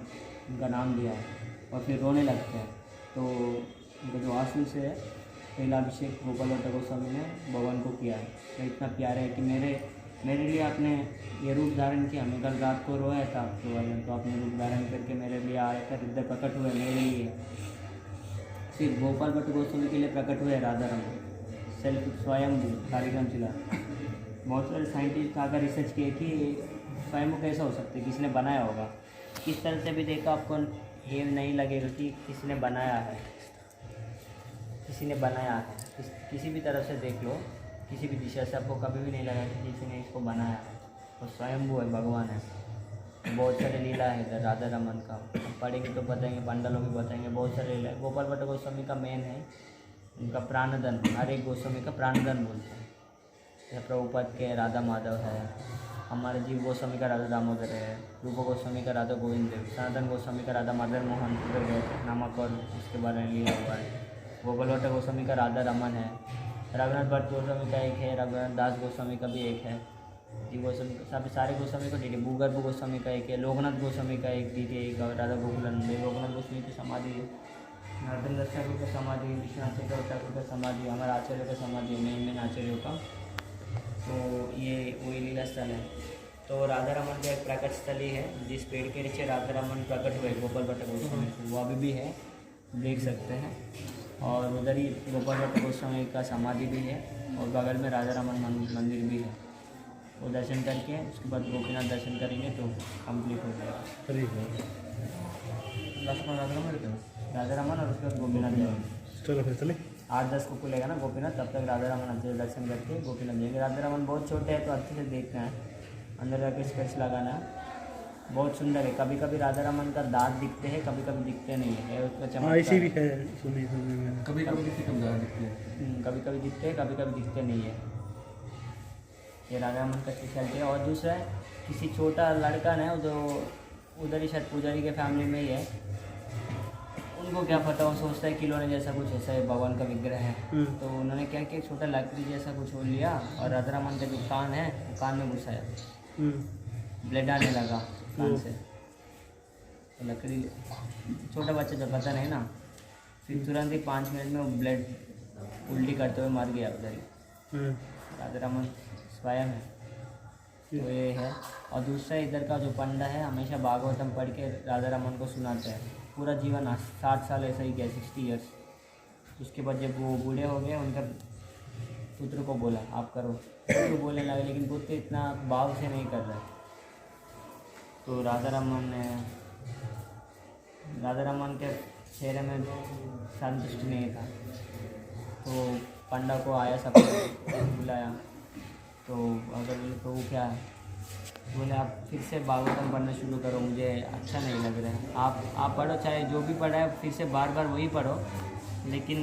उनका नाम दिया है और फिर रोने लगते हैं। तो उनका जो आंसू से है पहला अभिषेक गोपाल भट्ट गोस्वामी ने भगवान को किया है। तो इतना प्यारा है कि मेरे लिए आपने ये रूप धारण किया। मैं कल रात को रोया था आपके वाले, तो आपने रूप धारण करके मेरे लिए आकर इधर प्रकट हुए मेरे लिए। सिर्फ गोपाल भट्ट गोस्वामी के लिए प्रकट हुए राधा रमन, सेल्फ स्वयं शालिग्राम शिला। बहुत सारे साइंटिस्ट आकर रिसर्च किए कि स्वयं कैसा हो सकता है, किसी ने बनाया होगा। किस तरह से भी देखा आपको ये नहीं लगेगा कि किसी ने बनाया है, किसी ने बनाया है। किसी भी तरह से देख लो, किसी भी दिशा से आपको कभी भी नहीं लगा कि किसी ने इसको बनाया है। और स्वयंभू है, भगवान है। बहुत सारे लीला है इधर राधा रमन का, पढ़ेंगे तो बताएंगे, पंडालों में बताएंगे, बहुत सारे लीला है। गोपाल भट्ट गोस्वामी का मेन है उनका प्राणधन, हर एक गोस्वामी का प्राणधन बोलते हैं। जैसे प्रभुपद के राधा माधव है, हमारे जीव गोस्वामी का राधा दामोदर है, रूप गोस्वामी का राधा गोविंद है, सनातन गोस्वामी का राधा मदन मोहन नामक और उसके बारे में लिया हुआ है। गोपाल भट्ट गोस्वामी का राधा रमन है। रघुनाथ भट्ट गोस्वामी का एक है, रघुनाथ दास गोस्वामी का भी एक है। जी गोस्वामी सभी सारे गोस्वामी को दीजिए। भूगर्भ गोस्वामी का एक है, लोकनाथ गोस्वामी का एक दीजिए, एक राधा गोकुलानंद। लोकनाथ गोस्वामी की समाधि है, नरोत्तम दास ठाकुर का समाधि, विश्वनाथ चक्रवर्ती ठाकुर का समाधि, हमारे आचार्य का समाधि, मेन आचार्यों का। तो ये वही लीला स्थल है। तो राधा रमन का एक प्रकट स्थल ही है, जिस पेड़ के नीचे राधा रमन प्रकट हुए गोपाल भट्ट गोस्वामी, वो अभी भी है, देख सकते हैं। और उधर ही गोपाल भट्ट गोस्वामी का समाधि भी है और बगल में राधा रमन मंदिर भी है। वो दर्शन करके उसके बाद गोपीनाथ दर्शन करेंगे तो कंप्लीट हो जाएगा। राधा रमन और उसके बाद गोपीनाथ जाएंगे। चलो फिर चले। 8-10 को खुलेगा ना गोपीनाथ, तब तक राधा रमन अच्छे से दर्शन करके गोपीनाथ जाएंगे। राधा रमन बहुत छोटे हैं तो अच्छे से देखना है, अंदर जाके स्केच लगाना है। बहुत सुंदर है। कभी कभी राधा रमन का दांत दिखते हैं, कभी कभी दिखते नहीं है, उसका चमत्कार ऐसी भी है सुनी में। कभी कभी किसी कम ज़्यादा दिखते हैं। कभी कभी दिखते हैं, कभी कभी दिखते नहीं है। ये राधा रमन का स्पेशलिटी है। और दूसरा है, किसी छोटा लड़का ना जो उधर ही शायद पुजारी के फैमिली में ही है, उनको क्या पता, वो सोचता है खिलौने जैसा कुछ ऐसा है भगवान का विग्रह है, तो उन्होंने क्या किया, छोटा लकड़ी जैसा कुछ हो लिया और राधा रमन का जो कान है कान में घुसाया, ब्लड आने लगा कान से। तो लकड़ी, छोटा बच्चा जब पता नहीं ना, फिर तुरंत ही 5 मिनट में वो ब्लड उल्टी करते हुए मर गया उधर ही। राधा रमन स्वयं है, तो ये है। और दूसरा इधर का जो पंडा है हमेशा भागवतम पढ़ के राधा रमन को सुनाते हैं। पूरा जीवन 60 साल ऐसा ही गया, 60 ईयर्स। उसके बाद जब वो बूढ़े हो गए, उनका पुत्र को बोला आप करो, तो बोलने लगे, लेकिन पुत्र इतना भाव से नहीं कर रहा। तो राधा रमन के चेहरे में संतुष्ट नहीं था, तो पंडा को आया, सब बुलाया, तो अगर तो वो क्या है, बोले आप फिर से भागवतम पढ़ना शुरू करो, मुझे अच्छा नहीं लग रहा है। आप पढ़ो, चाहे जो भी पढ़ा है फिर से बार बार वही पढ़ो, लेकिन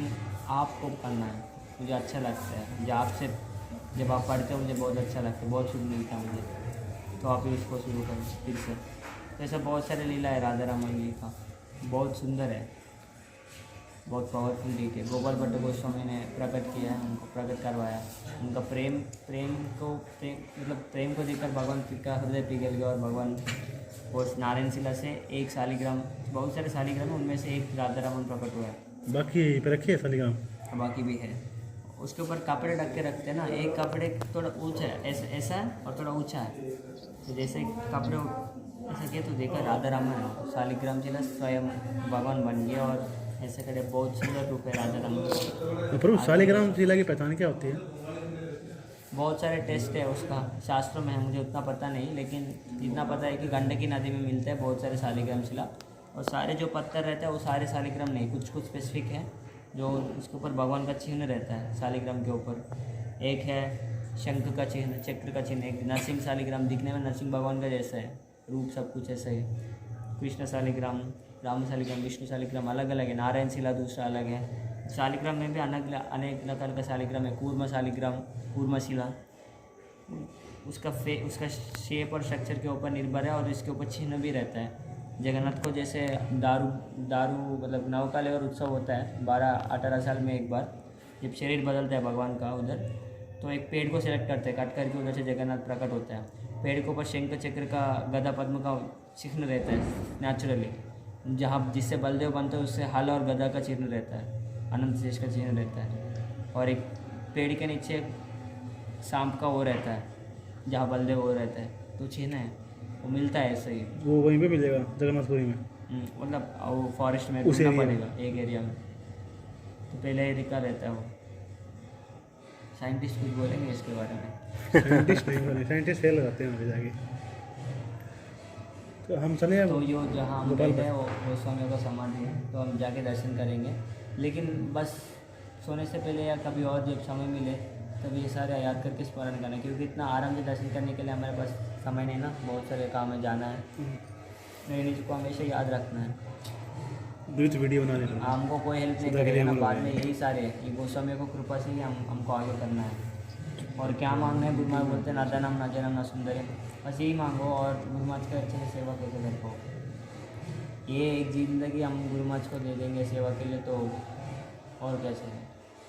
आपको पढ़ना है, मुझे अच्छा लगता है। जब आप पढ़ते हो मुझे बहुत अच्छा लगता है, बहुत सुख मिलता है मुझे, तो आप ही उसको शुरू करो फिर से। तो ऐसा बहुत सारे लीला है राधा रमन जी का, बहुत सुंदर है, बहुत पावरफुल लीला है। गोपाल भट्ट गोस्वामी ने प्रकट किया है, उनको प्रकट करवाया। उनका प्रेम को देखकर भगवान का हृदय पिघल गया, और भगवान और नारायण शिला से एक शालिग्राम, बहुत सारे शालिग्राम है, उनमें से एक राधा रमन प्रकट हुआ है। बाकी पे रखिए शालिग्राम, बाकी भी है। उसके ऊपर कपड़े ढक के रखते हैं ना, एक कपड़े थोड़ा ऊंचा है, ऐसा है और थोड़ा ऊंचा है, तो जैसे कपड़े ऐसा किया तो देखा राधा रमन शालिग्राम शिला स्वयं भगवान बन गया, और ऐसे करे बहुत सुंदर रूप है राधा रमन। प्रभु शालिग्राम शिला की पहचान क्या होती है? बहुत सारे टेस्ट है उसका, शास्त्रों में है, मुझे उतना पता नहीं, लेकिन इतना पता है कि गंडकी नदी में मिलते हैं बहुत सारे शालिग्राम शिला, और सारे जो पत्थर रहते हैं वो सारे शालिग्राम नहीं, कुछ कुछ स्पेसिफिक है जो उसके ऊपर भगवान का चिन्ह रहता है। शालिग्राम के ऊपर एक है शंख का चिन्ह, चक्र का चिन्ह, एक नरसिंह शालिग्राम, दिखने में नरसिंह भगवान का जैसा है, रूप सब कुछ ऐसा है। कृष्ण शालिग्राम, राम शालिग्राम, विष्णु शालिग्राम अलग अलग है, नारायण शिला दूसरा अलग है। शालिग्राम में भी अनेक नकल का शालिग्राम है, कूर्म शालिग्राम, कूर्म शिला, उसका शेप और स्ट्रक्चर के ऊपर निर्भर है, और इसके ऊपर चिन्ह भी रहता है। जगन्नाथ को जैसे दारू मतलब नवकलेवर उत्सव होता है 12-18 साल में एक बार, जब शरीर बदलता है भगवान का उधर, तो एक पेड़ को सिलेक्ट करते हैं, कट करके उधर से जगन्नाथ प्रकट होता है। पेड़ के ऊपर शंख चक्र का, गदा पद्म का चिन्ह रहता है नेचुरली, जहाँ जिससे बलदेव बनते हैं उससे हल और गदा का चिन्ह रहता है, अनंत शेष का चिन्ह रहता है। और एक पेड़ के नीचे सांप का वो रहता है, जहाँ बलदेव वो रहता है, तो चिन्ह है, वो मिलता है ऐसे ही। वो वहीं पे मिलेगा जगन्नाथपुरी में, मतलब वो फॉरेस्ट में उस ढूंढना पड़ेगा एक एरिया में, तो पहले एरिया रहता है वो। साइंटिस्ट कुछ बोलेंगे इसके बारे में? साइंटिस्ट नहीं बोले, साइंटिस्ट फेल हो जाते हैं वहाँ जाके। तो हम चले अब, तो यो जहाँ हम बैठे हैं वो गोस्वामी का समाधि है, तो हम जाके दर्शन करेंगे, लेकिन बस सोने से पहले या कभी और जब समय मिले तब ये सारे याद करके स्मरण करना, क्योंकि इतना आराम से दर्शन करने के लिए हमारे पास समय नहीं ना, बहुत सारे काम है, जाना है, तो इन चीज़ को हमेशा याद रखना है। बीच वीडियो बना लेना, हमको कोई हेल्प नहीं करेगा ना बाद में, यही सारे ये गोस्वामी को कृपा से ही हमको आगे करना है। और क्या मांगना है, गुरु महाराज बोलते हैं नाता नाम ना जनम ना सुंदर है, बस यही मांगो, और गुरु महाराज का अच्छे से सेवा कैसे कर पाओ। ये एक ज़िंदगी हम गुरु महाराज को दे देंगे सेवा के लिए, तो और कैसे है,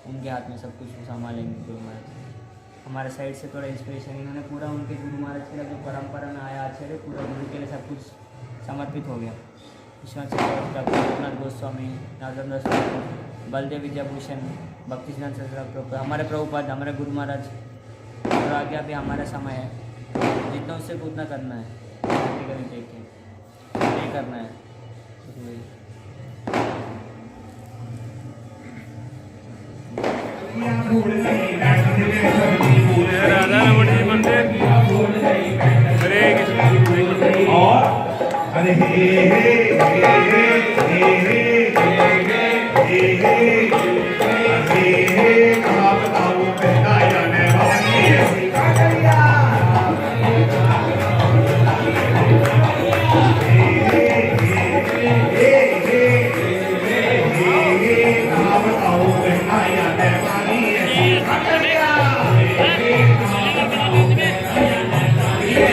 उनके हाथ में सब कुछ संभालेंगे गुरु महाराज। हमारे साइड से थोड़ा इंस्पिरेशन, इन्होंने पूरा उनके गुरु महाराज के लिए जो परंपरा में आया आचार्य, पूरा गुरु के लिए सब कुछ समर्पित हो गया। विश्वनाथ चक्रवर्ती, रघुनाथ गोस्वामी, नागेंद्र स्वामी, बलदेव विद्याभूषण, भक्ति सिद्धांत सरस्वती प्रभुपाद, हमारे प्रभुपाद, हमारे गुरु महाराज, और आगे अभी हमारा समय है, जितना उससे उतना करना है, प्रैक्टिकली देख के नहीं करना है। राधा रमन जी मंदिर अरे हे हे हे हे हे हे हे हे कहाँ बताऊं मैं गायन भवानी ऐसी कागलिया कहाँ बताऊं मैं गायन भवानी ऐसी कागलिया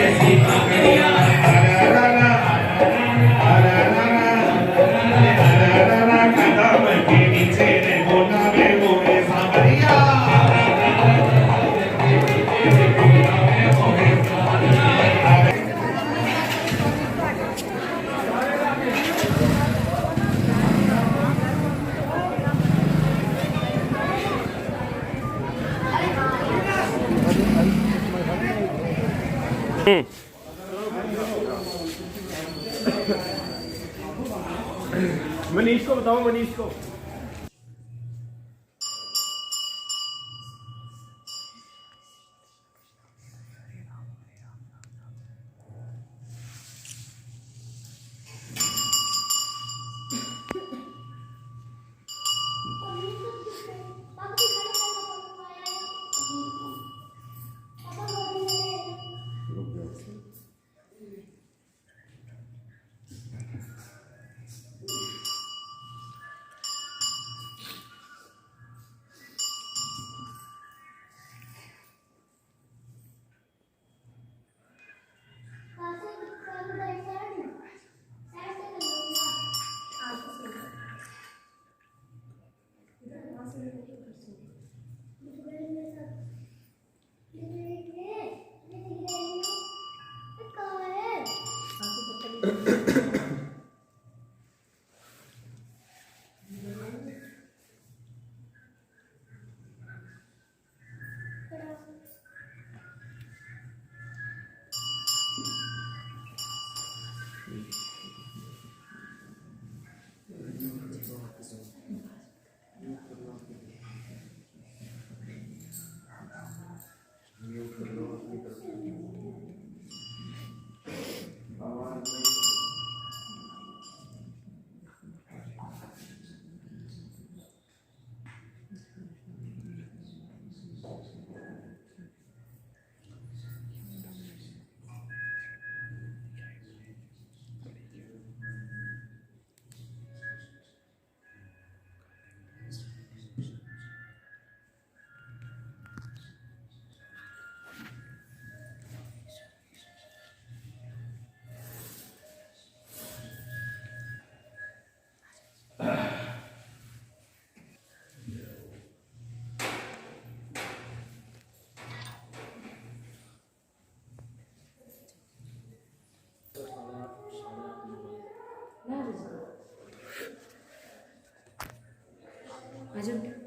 ऐसी कागलिया कदम के नीचे रे गोना में गोरे सावरिया मनीष को बताओ, मनीष को। आ जाओ।